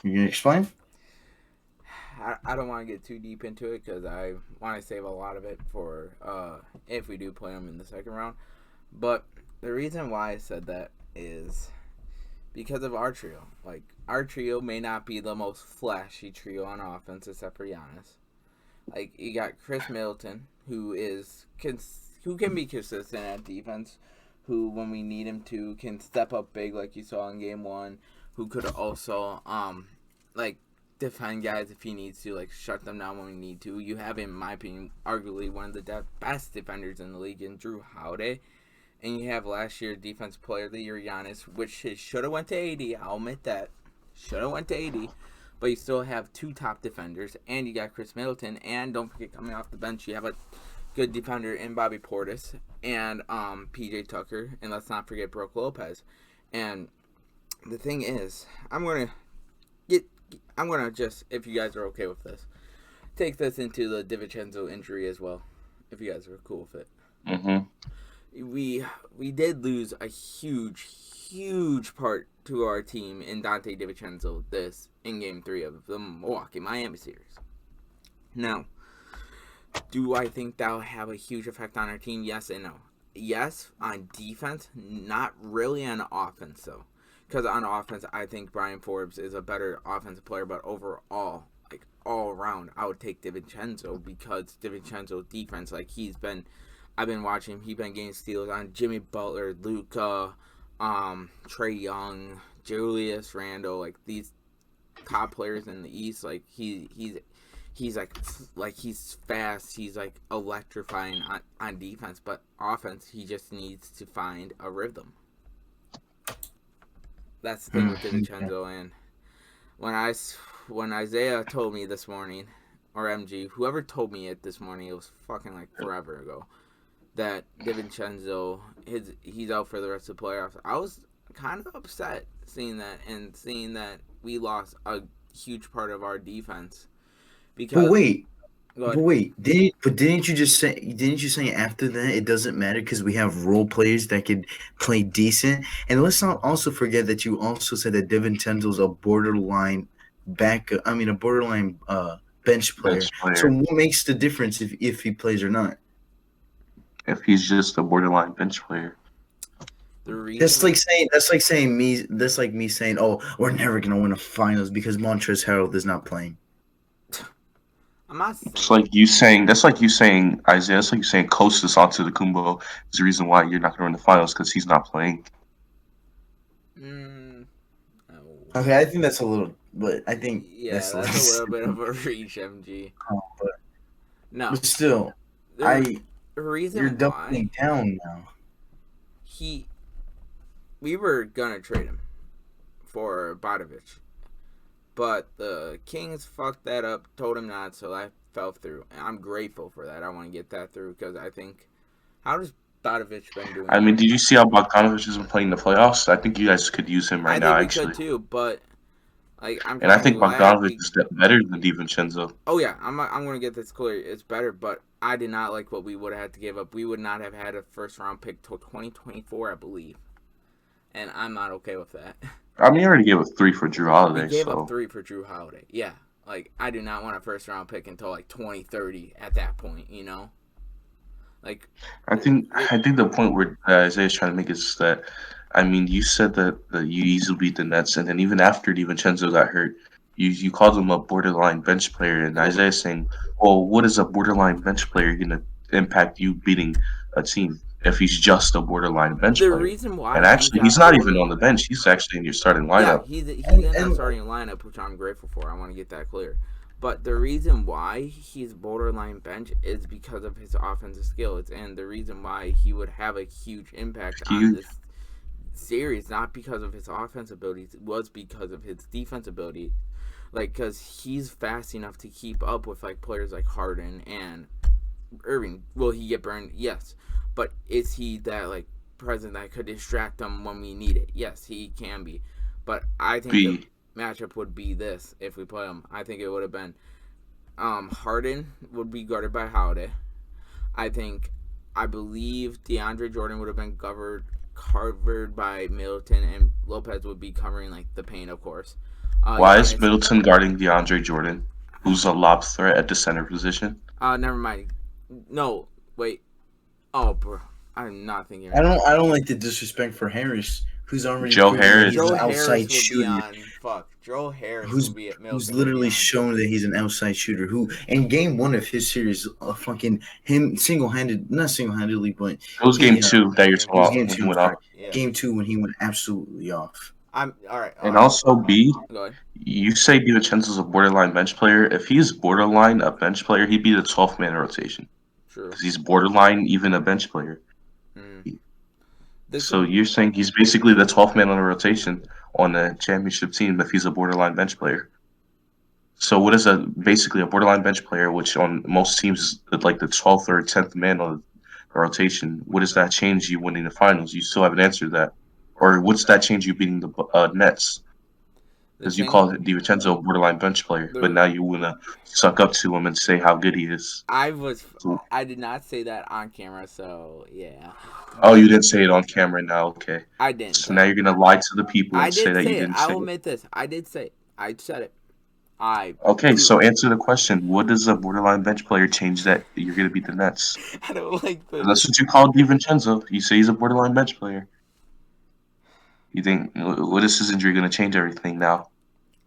You gonna explain? I don't want to get too deep into it because I want to save a lot of it for if we do play them in the second round. But the reason why I said that is because of our trio. Like, our trio may not be the most flashy trio on offense except for Giannis. Like, you got Chris Middleton, who can be consistent at defense, who, when we need him to, can step up big like you saw in Game 1, who could also, defend guys if he needs to, like, shut them down when we need to. You have, in my opinion, arguably one of the best defenders in the league in Drew Holiday. And you have last year's Defensive Player of the Year, Giannis, which should have went to AD. I'll admit that. Should have went to AD. But you still have two top defenders. And you got Chris Middleton. And don't forget, coming off the bench, you have a good defender in Bobby Portis. And P.J. Tucker. And let's not forget Brook Lopez. And the thing is, I'm going to just, if you guys are okay with this, take this into the DiVincenzo injury as well. If you guys are cool with it. Mm-hmm. We did lose a huge part to our team in Dante DiVincenzo in Game 3 of the Miami series. Now, do I think that'll have a huge effect on our team? Yes and no. Yes, on defense, not really on offense, though. Because on offense, I think Brian Forbes is a better offensive player, but overall, like, all around, I would take DiVincenzo because DiVincenzo's defense, like, I've been watching him. He's been getting steals on Jimmy Butler, Luka, Trae Young, Julius Randle, like these top players in the East. Like he's he's fast. He's like electrifying on defense, but offense he just needs to find a rhythm. That's the thing with DiVincenzo. And when Isaiah told me this morning, or MG, whoever told me it this morning, it was fucking like forever ago, that DiVincenzo, he's out for the rest of the playoffs. I was kind of upset seeing that we lost a huge part of our defense. Because didn't you say after that it doesn't matter because we have role players that can play decent? And let's not also forget that you also said that DiVincenzo's a borderline bench player. So what makes the difference if he plays or not? If he's just a borderline bench player. That's like me saying, oh, we're never gonna win a finals because Montrezl Harrell is not playing. I'm not saying. It's like you saying Isaiah. That's like you saying Kostas Antetokounmpo is the reason why you're not gonna win the finals because he's not playing. No. Okay, I think that's a little, but I think that's a little bit of a reach, MG. No, but still, you're doubling down now. We were gonna trade him for Bogdanovic, but the Kings fucked that up, told him not, so that fell through. And I'm grateful for that. I want to get that through because I think, how does Bogdanovic been doing? I mean, did you see how Bogdanovic has been playing the playoffs? I think you guys could use him right now. I think actually, we could too, but like I think Bogdanovic is better than DiVincenzo. Oh yeah, I'm gonna get this clear. It's better, but I did not like what we would have had to give up. We would not have had a first round pick till 2024, I believe, and I'm not okay with that. I mean, you already gave up 3 for Drew Holiday. We gave up 3 for Drew Holiday. Yeah, like I do not want a first round pick until like 2030. At that point, you know, Like, I think the point where Isaiah's trying to make is that, I mean, you said that you easily beat the Nets, and then even after DiVincenzo got hurt, you called him a borderline bench player, and Isaiah's saying, well, what is a borderline bench player going to impact you beating a team if he's just a borderline bench the player? reason why And he's actually, he's not a not even on borderline, the bench; he's actually in your starting yeah, lineup. he's in that and starting lineup, which I'm grateful for. I want to get that clear. But the reason why he's borderline bench is because of his offensive skills, and the reason why he would have a huge impact on Huge. this series, not because of his offensive abilities, was because of his defense ability. Like, because he's fast enough to keep up with like players like Harden and Irving. Will he get burned? Yes, but is he that like present that could distract them when we need it? Yes, he can be. But I think the B. matchup would be this if we play him. I think it would have been Harden would be guarded by Holiday. I think I believe DeAndre Jordan would have been covered by Middleton, and Lopez would be covering like the paint, of course. Why is Giannis. Middleton guarding DeAndre Jordan, who's a lob threat at the center position? Never mind. No, wait. Oh, bro, I'm not thinking I right now. don't like the disrespect for Harris, who's already Joe proven that Harris. he's Joe an Harris outside would be shooter. on. Fuck. Joe Harris Who's would be at who's Middleton would be literally on. shown that he's an outside shooter. Who in game one of his series, fucking him not single handedly, but It was he game two that you're Game talking it was two. about game when two. he I'm went sorry, off. Yeah. game two when he went absolutely off. I'm all right. All And right. also, B, Go ahead. you say DiVincenzo's a borderline bench player. If he's borderline a bench player, he'd be the 12th man rotation True. because he's borderline even a bench player. Mm. This So would. you're saying he's basically the 12th man on the rotation on a championship team if he's a borderline bench player. So what is basically a borderline bench player, which on most teams is like the 12th or 10th man on the rotation? What does that change you winning the finals? You still haven't answered that. Or what's that change you beating the Nets? The Because you thing. called DiVincenzo a borderline bench player, but The now you want to suck up to him and say how good he is. I was. So, I did not say that on camera, so yeah. oh, But you didn't say it on camera now, okay. I didn't So say now it. you're going to lie to the people I and say did that you say it. didn't I say will it. admit this. I did say it. I said it. I Okay, do. so answer the question. What does a borderline bench player change that you're going to beat the Nets? I don't like 'Cause the. that's what you called DiVincenzo. You say he's a borderline bench player. You think, what is his injury going to change everything now?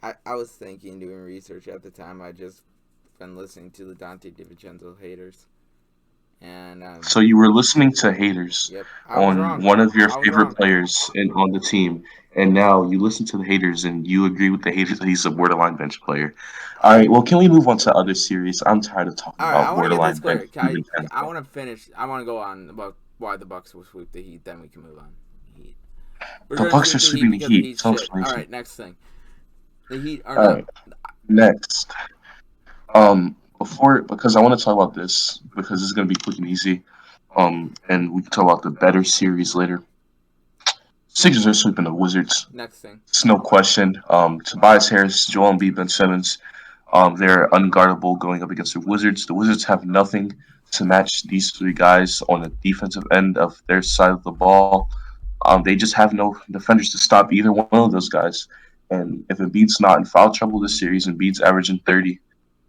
I was thinking, doing research at the time. I just been listening to the Dante DiVincenzo haters, and So you were listening to haters yep, I was on wrong. one of your I was favorite wrong. players and on the team, and now you listen to the haters and you agree with the haters that he's a borderline bench player. All right, well, can we move on to other series? I'm tired of talking All right, I about want to get borderline this bench clear. I DiVincenzo. want to finish. I want to go on about why the Bucks will sweep the Heat. Then we can move on. Heat. We're The gonna Bucks sweep are the Heat sweeping the because the Heat. Heat's Some shit. All explanation. right, next thing. The Heat are All not. right, next. Before because I want to talk about this because it's gonna be quick and easy. And we can talk about the better series later. Sixers are sweeping the Wizards. Next thing. It's no question. Tobias Harris, Joel Embiid, Ben Simmons, they're unguardable going up against the Wizards. The Wizards have nothing to match these three guys on the defensive end of their side of the ball. They just have no defenders to stop either one of those guys. And if Embiid's not in foul trouble this series, Embiid's averaging 30,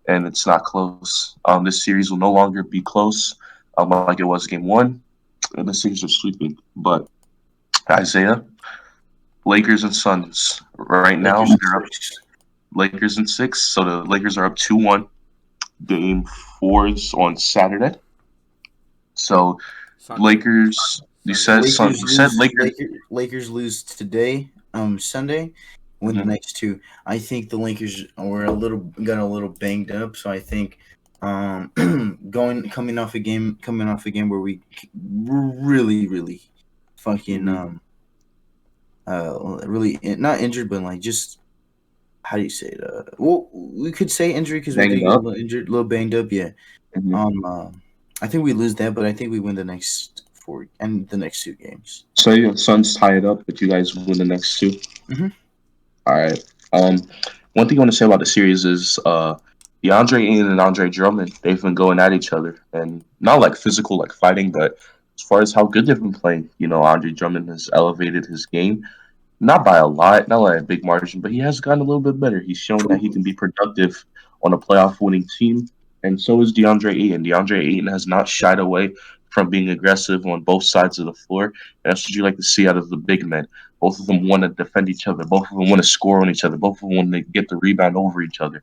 and it's not close. This series will no longer be close like it was game one. And the Sixers are sweeping. But Isaiah, Lakers and Suns. Right now, Lakers in they're up six. Lakers in six. So the Lakers are up 2-1. Game four is on Saturday. So Sunday. Lakers. You Sunday. said Sun. Lakers You said lose. Lakers. Lakers lose today. Sunday. Win the Mhm. next two. I think the Lakers were got a little banged up, so I think coming off a game where we really fucking Mhm. really not injured, but like just how do you say it? Well, we could say injury because we did Banged get a up. little injured, a little banged up. Yeah. Mhm. I think we lose that, but I think we win the next four and the next two games. So your Suns tie it up, but you guys win the next two. Mhm. All right. Um, One thing I want to say about the series is DeAndre Ayton and Andre Drummond. They've been going at each other, and not like physical, like fighting, but as far as how good they've been playing. Andre Drummond has elevated his game, not by a lot, not like a big margin, but he has gotten a little bit better. He's shown that he can be productive on a playoff winning team, and so is DeAndre Ayton. DeAndre Ayton has not shied away from being aggressive on both sides of the floor. And that's what you like to see out of the big men. Both of them want to defend each other. Both of them want to score on each other. Both of them want to get the rebound over each other.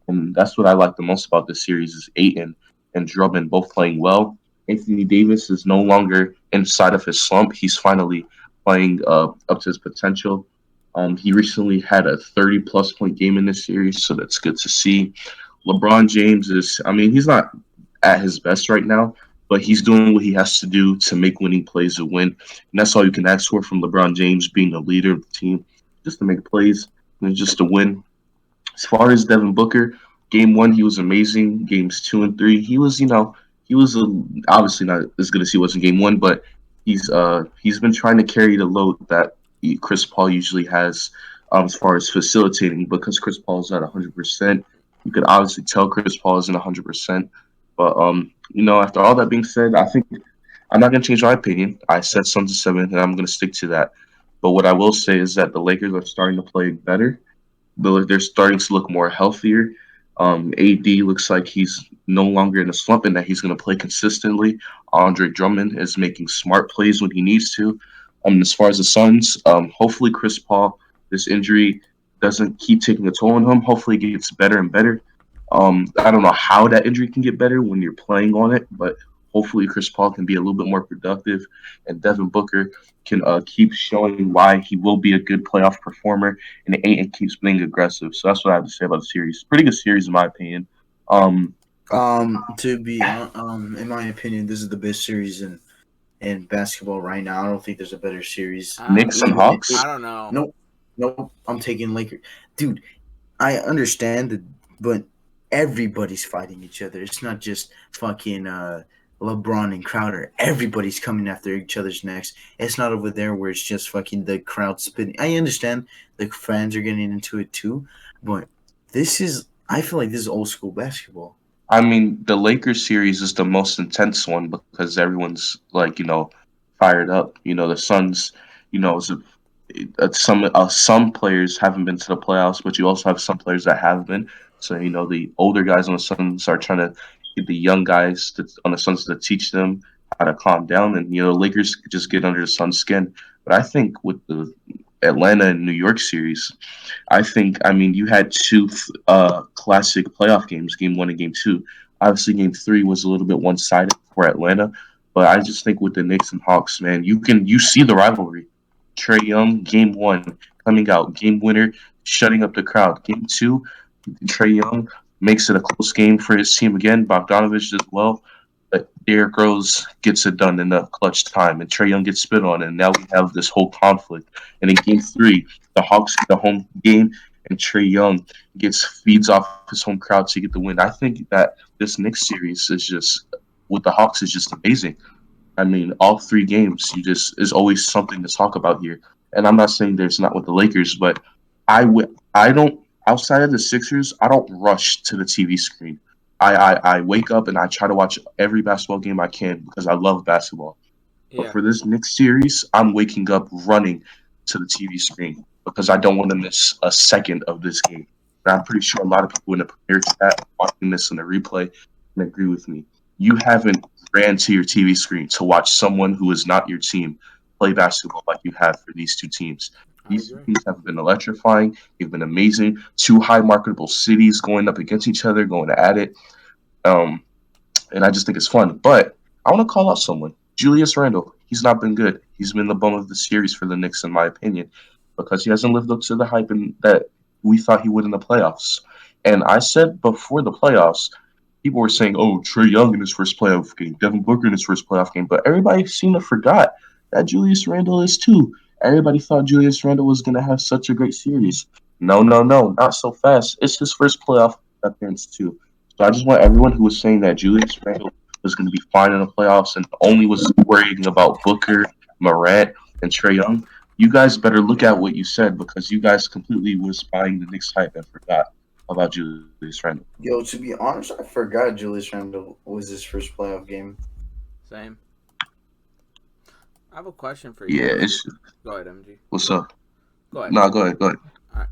And that's what I like the most about this series is Ayton and Drummond both playing well. Anthony Davis is no longer inside of his slump. He's finally playing up to his potential. He recently had a 30-plus point game in this series, so that's good to see. LeBron James is, I mean, he's not at his best right now, but he's doing what he has to do to make winning plays to win. And that's all you can ask for from LeBron James being a leader of the team, just to make plays and just to win. As far as Devin Booker, game one he was amazing. Games 2 and 3, he was obviously not as good as he was in game one, but he's been trying to carry the load that Chris Paul usually has as far as facilitating because Chris Paul's at 100%. You could obviously tell Chris Paul isn't 100%, but after all that being said, I think I'm not gonna change my opinion. I said Suns to 7, and I'm gonna stick to that. But what I will say is that the Lakers are starting to play better. They're starting to look more healthier. AD looks like he's no longer in a slump and that he's going to play consistently. Andre Drummond is making smart plays when he needs to. As far as the Suns, hopefully Chris Paul, this injury doesn't keep taking a toll on him. Hopefully it gets better and better. I don't know how that injury can get better when you're playing on it, but hopefully Chris Paul can be a little bit more productive and Devin Booker can keep showing why he will be a good playoff performer and Ayton keeps being aggressive. So that's what I have to say about the series. Pretty good series in my opinion. To be in my opinion, this is the best series in basketball right now. I don't think there's a better series. Knicks and Hawks. I don't know. Nope. I'm taking Lakers. Dude, I understand that, but everybody's fighting each other. It's not just fucking LeBron and Crowder. Everybody's coming after each other's necks. It's not over there where it's just fucking the crowd spitting. I understand the fans are getting into it too, but I feel like this is old school basketball. I mean, the Lakers series is the most intense one because everyone's like, fired up. The Suns, some players haven't been to the playoffs, but you also have some players that have been. So the older guys on the Suns are trying to get the young guys on the Suns to teach them how to calm down, and Lakers just get under the Suns' skin. But I think with the Atlanta and New York series, I mean, you had two classic playoff games, game one and game two. Obviously, game three was a little bit one sided for Atlanta, but I just think with the Knicks and Hawks, man, you see the rivalry. Trae Young, game one, coming out, game winner, shutting up the crowd. Game two, Trae Young makes it a close game for his team again. Bogdanovich as well. But Derrick Rose gets it done in the clutch time, and Trae Young gets spit on, and now we have this whole conflict. And in game three, the Hawks get the home game, and Trae Young feeds off his home crowd to get the win. I think that this next series is just with the Hawks is just amazing. I mean, all three games, is always something to talk about here. And I'm not saying there's not with the Lakers, but I don't outside of the Sixers, I don't rush to the TV screen. I wake up and I try to watch every basketball game I can because I love basketball. But for this next series, I'm waking up running to the TV screen because I don't want to miss a second of this game. And I'm pretty sure a lot of people in the Premier chat watching this in the replay can agree with me. You haven't ran to your TV screen to watch someone who is not your team play basketball like you have for these two teams. These two teams have been electrifying. They've been amazing. Two high marketable cities going up against each other, going at it. And I just think it's fun. But I want to call out someone. Julius Randle. He's not been good. He's been the bum of the series for the Knicks, in my opinion, because he hasn't lived up to the hype that we thought he would in the playoffs. And I said before the playoffs, people were saying, "Oh, Trae Young in his first playoff game, Devin Booker in his first playoff game," but everybody seemed to forgot that Julius Randle is too. Everybody thought Julius Randle was going to have such a great series. No, not so fast. It's his first playoff appearance too. So I just want everyone who was saying that Julius Randle was going to be fine in the playoffs and only was worrying about Booker, Morant, and Trae Young. You guys better look at what you said because you guys completely was buying the Knicks hype and forgot about Julius Randle. Yo, to be honest, I forgot Julius Randle was his first playoff game. Same. I have a question for you. Yeah, Go ahead, MG. What's up? Go ahead. No, go ahead. All right.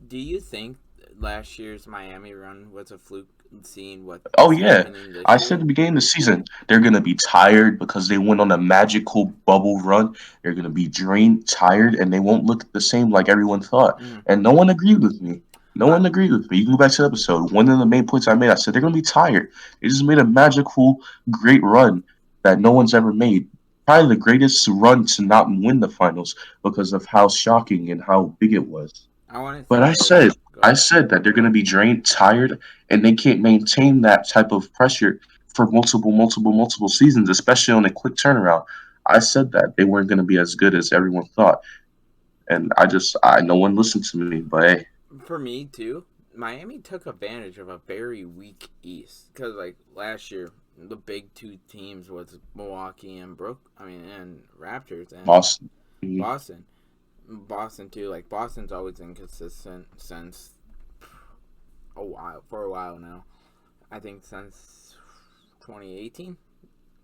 Do you think last year's Miami run was a fluke seeing what's Oh yeah, happening I this said at year. the beginning of the season they're gonna be tired because they went on a magical bubble run. They're gonna be drained, tired, and they won't look the same like everyone thought. Mm. And no one agreed with me. No I, one agreed with me. You can go back to the episode. One of the main points I made, I said they're gonna be tired. They just made a magical, great run that no one's ever made. Probably the greatest run to not win the finals because of how shocking and how big it was. I want to But say I this. said, Go I ahead. said that they're going to be drained, tired, and they can't maintain that type of pressure for multiple seasons, especially on a quick turnaround. I said that they weren't going to be as good as everyone thought, and no one listened to me. But hey, For me too, Miami took advantage of a very weak East because like last year, the big two teams was Milwaukee and and Raptors and Boston. Mhm. Boston. Boston too. Like Boston's always inconsistent since for a while now. I think since 2018,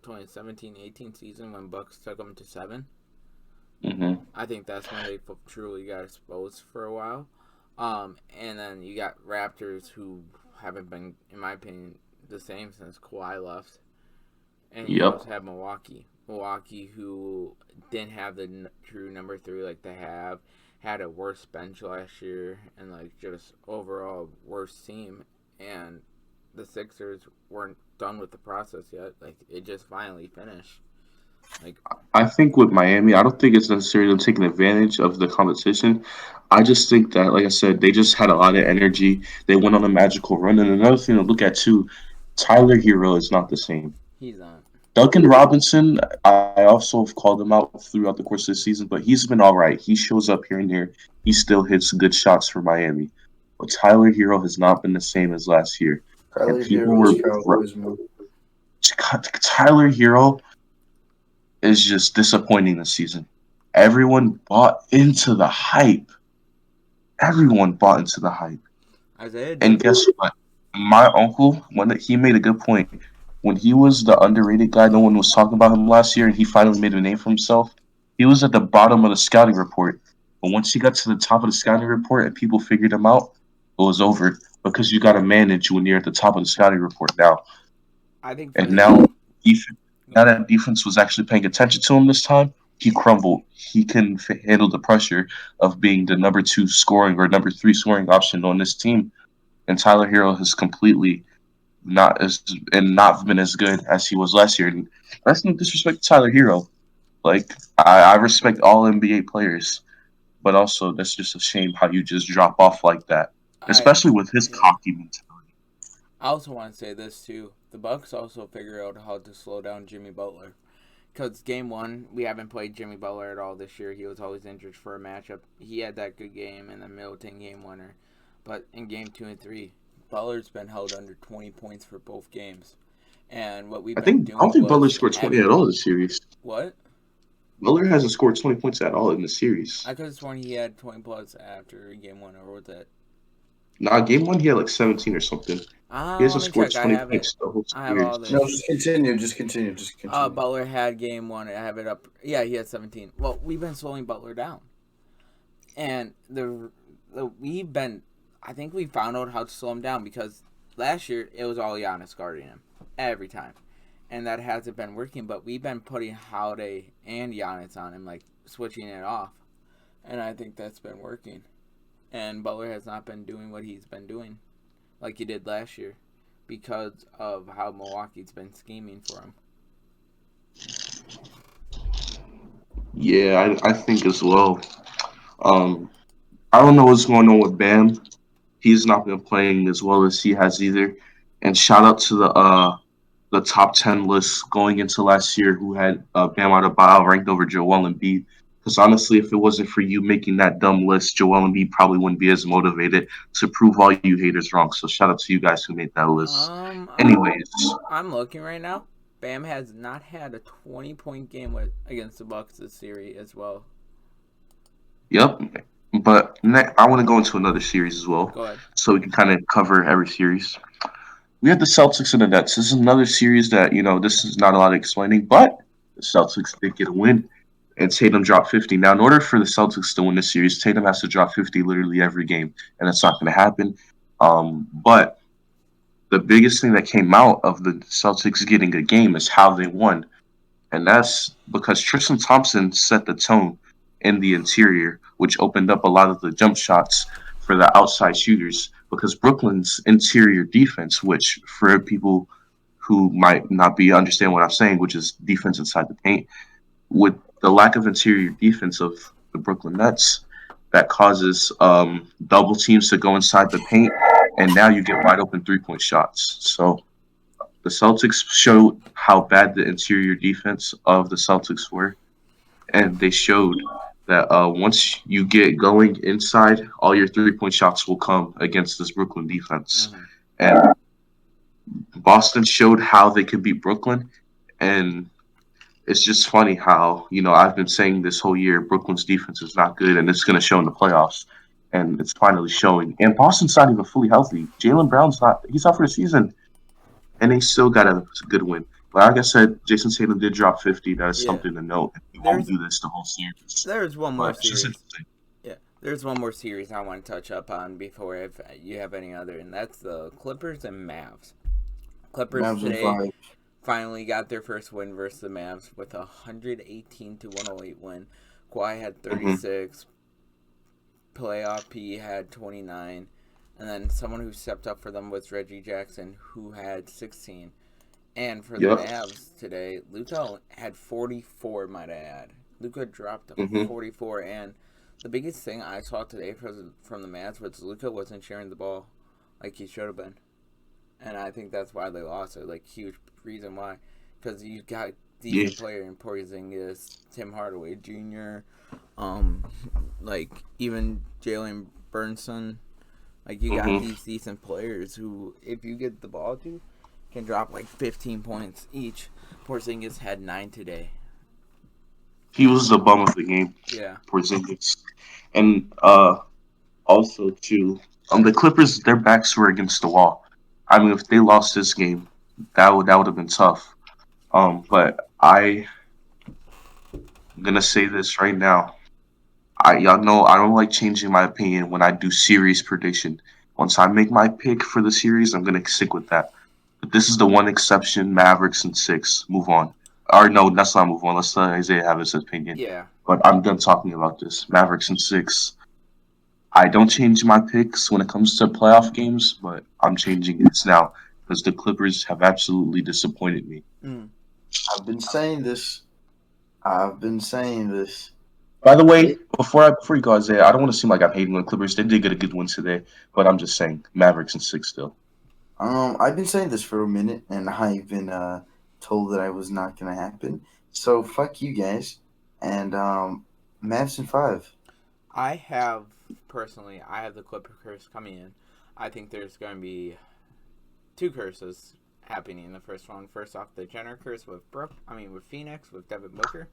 2017-18 season when Bucks took them to 7. Mhm. I think that's when they truly got exposed for a while. And then you got Raptors who haven't been, in my opinion, the same since Kawhi left. And you Yep. also have Milwaukee. Milwaukee who didn't have the true number 3 like they have. Had a worse bench last year and like just overall worse team. And the Sixers weren't done with the process yet. Like it just finally finished. Like I think with Miami, I don't think it's necessarily them taking advantage of the competition. I just think that, like I said, they just had a lot of energy. They went on a magical run. And another thing to look at too, Tyler Hero is not the same. he's on. Duncan Robinson, I also have called him out throughout the course of the season, but he's been all right. He shows up here and there. He still hits good shots for Miami. But Tyler Hero has not been the same as last year. And Tyler people Hero's were. Cowboys move. Tyler Hero is just disappointing this season. Everyone bought into the hype. Everyone bought into the hype. Isaiah And didn't. guess what? My uncle, he made a good point. When he was the underrated guy, no one was talking about him last year, and he finally made a name for himself. He was at the bottom of the scouting report. But once he got to the top of the scouting report and people figured him out, it was over because you got to manage when you're at the top of the scouting report now. I think for And him. def- Go now ahead. that defense was actually paying attention to him this time, he crumbled. He couldn't handle the pressure of being the number 2 scoring or number 3 scoring option on this team. And Tyler Hero has completely not been as good as he was last year. And that's no disrespect to Tyler Hero. Like I respect all NBA players, but also that's just a shame how you just drop off like that, I especially with his yeah. cocky mentality. I also want to say this too. The Bucks also figure out how to slow down Jimmy Butler. Because game 1, we haven't played Jimmy Butler at all this year. He was always injured for a matchup. He had that good game in the Middleton game winner. But in game 2 and 3, Butler's been held under 20 points for both games. And what we've been I don't doing think Butler was scored 20 adding. at all this series. What? Butler hasn't scored 20 points at all in the series. I could have sworn he had 20 plus after game 1, or was that? Nah, game 1 he had like 17 or something. He Let hasn't me scored check. I 20 have it. points the whole I have series. all No, this. just continue. Just continue. Just continue. Butler had game 1. I have it up. Yeah, he had 17. Well, we've been slowing Butler down. And we've been, I think we found out how to slow him down because last year it was all Giannis guarding him every time, and that hasn't been working. But we've been putting Holiday and Giannis on him, like switching it off, and I think that's been working. And Butler has not been doing what he's been doing, like he did last year, because of how Milwaukee's been scheming for him. Yeah, I think as well. Um, I don't know what's going on with Bam. He's not been playing as well as he has either. And shout out to the top 10 list going into last year who had Bam Adebayo ranked over Joel Embiid. Because honestly, if it wasn't for you making that dumb list, Joel Embiid probably wouldn't be as motivated to prove all you haters wrong. So shout out to you guys who made that list. Um, Anyways, I'm looking right now. Bam has not had a 20-point game against the Bucks this series as well. yep. But I want to go into another series as well, Go ahead. so we can kind of cover every series. We have the Celtics and the Nets. This is another series that, this is not a lot of explaining, but the Celtics did get a win, and Tatum dropped 50. Now, in order for the Celtics to win this series, Tatum has to drop 50 literally every game, and that's not going to happen. But the biggest thing that came out of the Celtics getting a game is how they won. And that's because Tristan Thompson set the tone in the interior, which opened up a lot of the jump shots for the outside shooters. Because Brooklyn's interior defense, which for people who might not be understand what I'm saying, which is defense inside the paint, with the lack of interior defense of the Brooklyn Nets, that causes double teams to go inside the paint, and now you get wide open 3-point shots. So the Celtics showed how bad the interior defense of the Celtics were, and they showed that once you get going inside, all your 3-point shots will come against this Brooklyn defense. Mhm. And Boston showed how they could beat Brooklyn, and it's just funny how I've been saying this whole year Brooklyn's defense is not good, and it's going to show in the playoffs, and it's finally showing. And Boston's not even fully healthy. Jaylen Brown's not—he's out for the season, and they still got a good win. But like I said, Jason Tatum did drop 50. That is Yeah. something to note. We won't There's do this the whole series. there's one more But it's just series. interesting. Yeah, there's one more series I want to touch up on before if you have any other, and that's the Clippers and Mavs. Clippers Mavs in today 5. finally got their first win versus the Mavs with a 118-108 win. Kawhi had 36. Playoff P had 29. And then someone who stepped up for them was Reggie Jackson, who had 16. And for the Yep. Mavs today, Luka had 44, might I add. Luka dropped to Mhm. 44. And the biggest thing I saw today from the Mavs was Luka wasn't sharing the ball like he should have been. And I think that's why they lost it. Like, huge reason why. Because you got decent player in Porzingis, Tim Hardaway Jr., like, even Jalen Brunson. Like, you got these decent players who, if you get the ball to, can drop, like, 15 points each. Porzingis had 9 today. He was the bum of the game, Yeah. Porzingis. And also, too, the Clippers, their backs were against the wall. I mean, if they lost this game, that would have been tough. But I'm gonna say this right now. Y'all know I don't like changing my opinion when I do series prediction. Once I make my pick for the series, I'm gonna stick with that. But this is the one exception: Mavericks in 6. Move on. Or no, let's not move on. Let's let Isaiah have his opinion. Yeah. But I'm done talking about this. Mavericks in 6. I don't change my picks when it comes to playoff games, but I'm changing it now because the Clippers have absolutely disappointed me. I've been saying this. I've been saying this. By the way, before you go, Isaiah, I don't want to seem like I'm hating on the Clippers. They did get a good win today, but I'm just saying Mavericks in 6 still. I've been saying this for a minute, and I've been told that I was not gonna happen. So fuck you guys, and Mavs in 5. I have the Clipper curse coming in. I think there's going to be 2 curses happening in the first one. First off, the Jenner curse with Phoenix, with Devin Booker,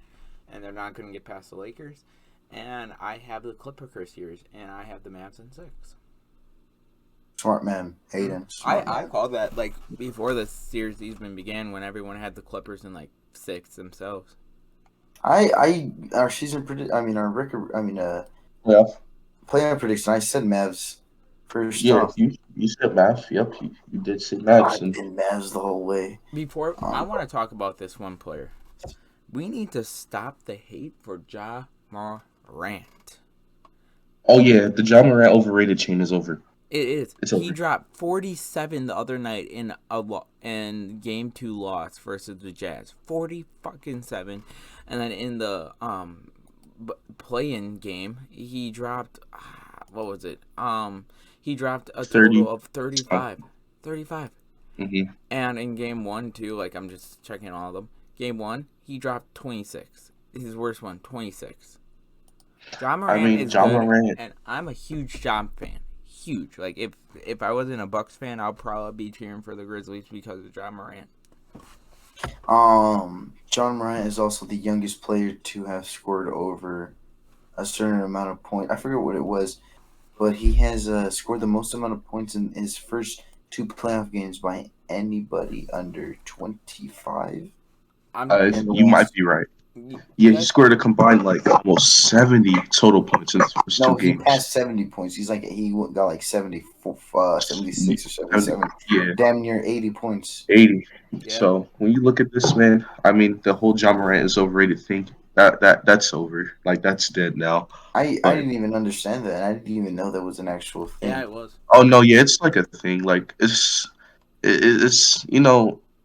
and they're not going to get past the Lakers. And I have the Clipper curse series, and I have the Mavs in 6. Smart man, Hayden. I called that, like, before the series even began, when everyone had the Clippers in, like, 6 themselves. Our season our record. Yeah. Playoff prediction. I said Mavs first Yeah, off. you said Mavs. Yep, you did say Mavs. I've been Mavs the whole way. Before I want to talk about this one player. We need to stop the hate for Ja Morant. Oh yeah, the Ja Morant overrated chain is over. It is. It's He over. dropped 47 the other night in game 2 loss versus the Jazz. 47, and then in the play-in game, he dropped what was it? He dropped a 30. total of 35. 35. Mm-hmm. And in game 1 too, like, I'm just checking all of them. Game 1, he dropped 26. His worst one, 26. Ja Morant is Ja good, Morant. and I'm a huge Ja fan. Huge. Like, if I wasn't a Bucks fan, I'll probably be cheering for the Grizzlies because of Ja Morant. John Morant is also the youngest player to have scored over a certain amount of points. I forget what it was, but he has scored the most amount of points in his first 2 playoff games by anybody under 25. You might be right. Yeah, he That's scored a combined like almost 70 total points in his first No, two he games. passed 70 points. He got like 74, 76 or 70, 77. yeah, Damn near 80 points. 80. yeah. So when you look at this man, I mean, the whole John Morant is overrated thing. That's over. Like that's dead now. I But didn't even understand that. I didn't even know that was an actual Yeah, thing. it was. oh no, yeah, it's like a thing. Like it's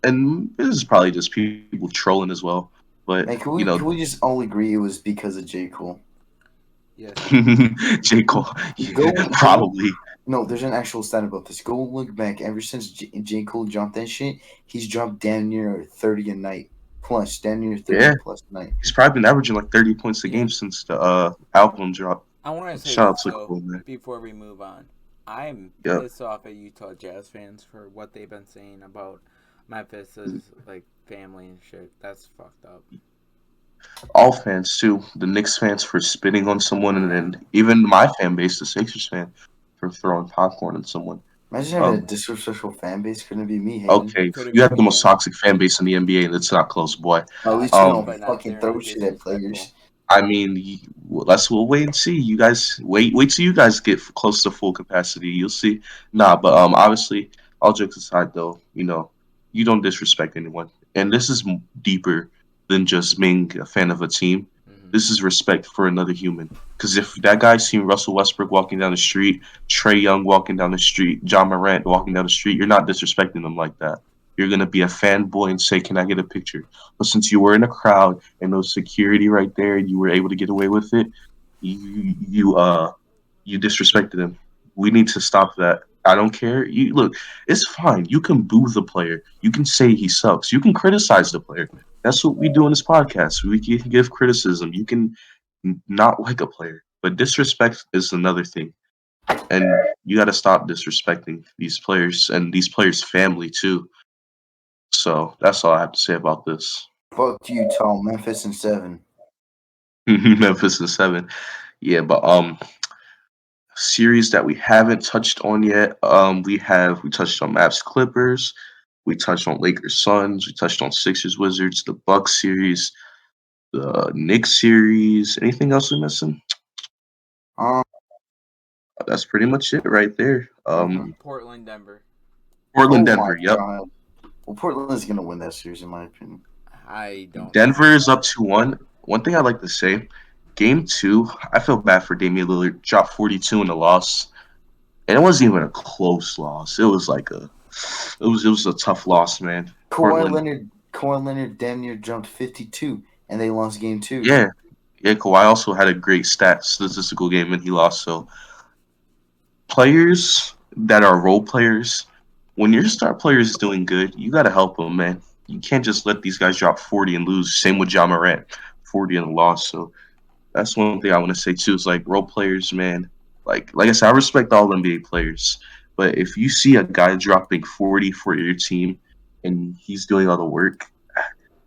and this is probably just people trolling as well. But Man, can we just all agree it was because of J. Cole? Yes. J Cole, Go yeah, go probably. No, there's an actual stat about this. Go look back. Ever since J. Cole dropped that shit, he's dropped damn near 30 a night. Plus, damn near 30 Yeah, plus a night. he's probably been averaging like 30 points a Yeah. game since the album dropped. I want to say Shout out this to though Cole, man. before we move on. I'm Yep. pissed off at Utah Jazz fans for what they've been saying about Memphis's like family and shit. That's fucked up. All fans too. The Knicks fans for spitting on someone, and Yeah. then even my fan base, the Sixers fan, for throwing popcorn on someone. Imagine having a Um, disrespectful fan base. Couldn't it be me, Hayden? okay, Could have you have been the me. most toxic fan base in the NBA, and it's not close, boy. At least we Toxic, Um, don't but not fucking they're throw not shit at disrespectful. players. I mean, we'll wait and see. You guys wait till you guys get close to full capacity. You'll see. Nah, but obviously, all jokes aside, though, you don't disrespect anyone, and this is deeper than just being a fan of a team. Hmm. This is respect for another human. Because if that guy seen Russell Westbrook walking down the street, Trey Young walking down the street, John Morant walking down the street, you're not disrespecting them like that. You're gonna be a fanboy and say, "Can I get a picture?" But since you were in a crowd and no security right there, and you were able to get away with it, you disrespected him. We need to stop that. I don't care. You look, it's fine. You can boo the player. You can say he sucks. You can criticize the player. That's what we do in this podcast. We can give criticism. You can not like a player, but disrespect is another thing. And you got to stop disrespecting these players and these players' family too. So that's all I have to say about this. Fuck Utah, Memphis, and 7. Memphis and 7. Yeah, but series that we haven't touched on yet. We touched on Maps Clippers, we touched on Lakers Suns, we touched on Sixers Wizards, the Bucks series, the Knicks series. Anything else we missing? Um, That's pretty much it right there. okay. Portland, Denver. Portland, Oh my Denver. Yep. god. Well, Portland's gonna win that series, in my opinion. I don't know. Denver is up 2-1. One thing I'd like to say, game two, I feel bad for Damian Lillard. Dropped 42 in the loss. And it wasn't even a close loss. It was like it was a tough loss, man. Portland. Kawhi Leonard damn near jumped 52, and they lost game 2. Yeah. Yeah, Kawhi also had a great statistical game and he lost. So players that are role players, when your star player is doing good, you gotta help them, man. You can't just let these guys drop 40 and lose. Same with John Morant, 40 and loss. So that's one thing I want to say too. Is like role players, man. Like I said, I respect all NBA players, but if you see a guy dropping 40 for your team and he's doing all the work,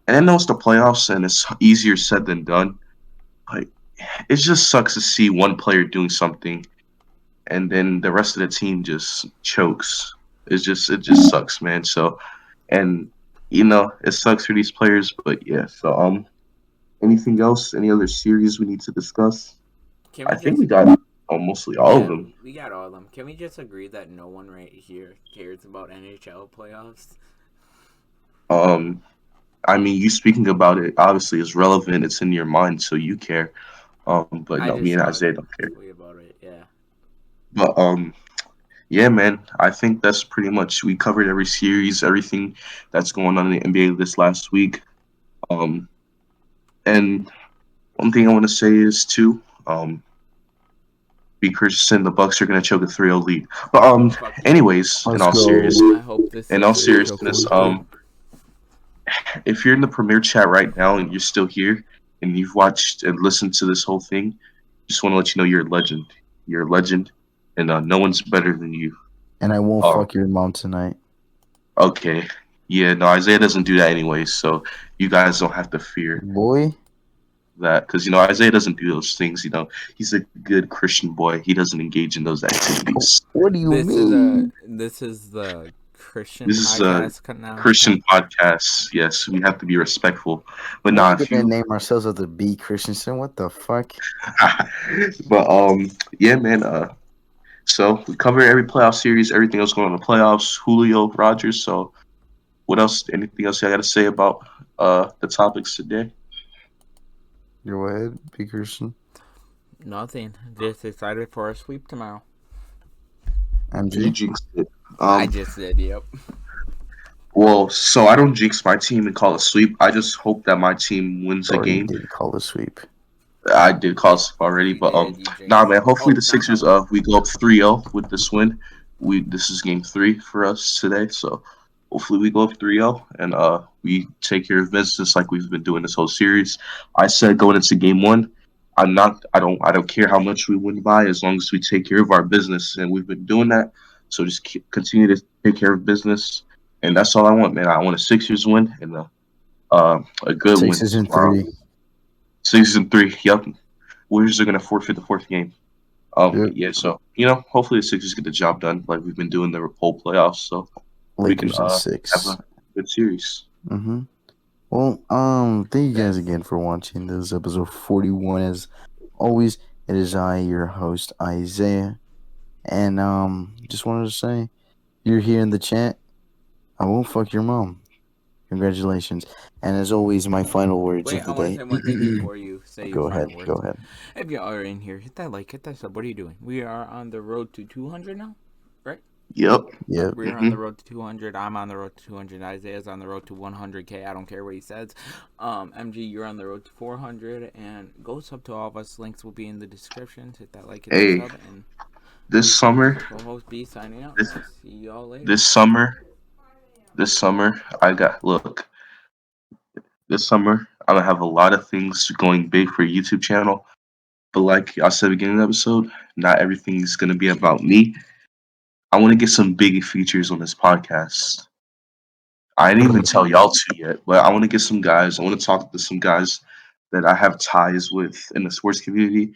and I know it's the playoffs and it's easier said than done, like it just sucks to see one player doing something and then the rest of the team just chokes. It just sucks, man. So and it sucks for these players, but yeah. So anything else? Any other series we need to discuss? Can I we think just? we got mostly all of Yeah, them. we got all of them. Can we just agree that no one right here cares about NHL playoffs? Um, I mean, you speaking about it obviously is relevant. It's in your mind, so you care. But I no, me just and talk Isaiah don't care. quickly about it. Yeah. But yeah, man, I think that's pretty much we covered every series, everything that's going on in the NBA this last week. Um, and one thing I want to say is too, be Christian, the Bucks are gonna choke a 3-0 lead. But Fuck you. anyways, Let's go. I hope this in all Sixers choke seriousness, one too. if you're in the premiere chat right now and you're still here and you've watched and listened to this whole thing, just want to let you know you're a legend. You're a legend, and no one's better than you. And I won't Um, fuck your mom tonight. okay, yeah, no, Isaiah doesn't do that anyway, so you guys don't have to fear Boy. that because Isaiah doesn't do those things. He's a good Christian boy. He doesn't engage in those activities. What do you This is mean? the Christian This is a podcast now. Christian podcast. Yes, we have to be respectful. But We're nah, gonna if you name ourselves as the B Christensen. What the fuck? but yeah, man, so we covered every playoff series, everything else going on in the playoffs, Julio, Rodgers. So what else? Anything else I got to say about the topics today? Go ahead, B Christian. Nothing. Just excited for a sweep tomorrow. You MG. jinxed it. I just did. Yep. Well, so I don't jinx my team and call a sweep. I just hope that my team wins a Already game. did call the sweep. I did call a sweep already, You but did. You nah, jinxed man. it. Hopefully the Oh, knock Sixers on wood. we go up 3-0 with this win. This is game 3 for us today, so hopefully we go up 3-0 and we take care of business like we've been doing this whole series. I said going into game 1, I don't care how much we win by as long as we take care of our business, and we've been doing that. So just continue to take care of business, and that's all I want, man. I want a Sixers win and a good win Sixes and tomorrow. 3. 6-3. Yep. Warriors are gonna forfeit the 4th game. Yep. Yeah. So hopefully the Sixers get the job done like we've been doing the whole playoffs, so we can Lakers in have 6. a good series. Mm-hmm. Well, thank you guys again for watching this episode 41. As always, it is I, your host, Isaiah. And just wanted to say, you're here in the chat. I won't fuck your mom. Congratulations. And as always, my final words Wait, of I the want to day. say one thing before you say your Go ahead. final words. Go ahead. If you are in here, hit that like, hit that sub. What are you doing? We are on the road to 200 now, right? Yep. Yep. We're on the road to 200. I'm on the road to 200. Isaiah's on the road to 100K. I don't care what he says. MG, you're on the road to 400. And go sub to all of us. Links will be in the description. Hit that like, hit Hey, that sub. And this summer, co-host B signing out. this I'll see y'all later. this summer, I got look. This summer, I'm gonna have a lot of things going big for a YouTube channel. But like I said at the beginning of the episode, not everything's gonna be about me. I want to get some big features on this podcast. I didn't even tell y'all to yet, but I want to get some guys. I want to talk to some guys that I have ties with in the sports community, and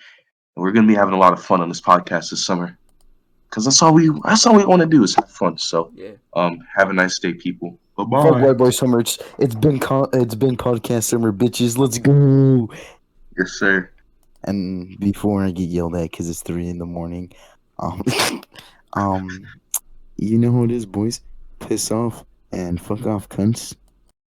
we're gonna be having a lot of fun on this podcast this summer. Cause that's all we want to do is have fun. So, Yeah. have a nice day, people. Bye Fuck bye. White Boy Summer. It's been podcast summer, bitches. Let's go. Yes, sir. And before I get yelled at because it's 3 in the morning, um, um, you know how it is, boys. Piss off and fuck off, cunts.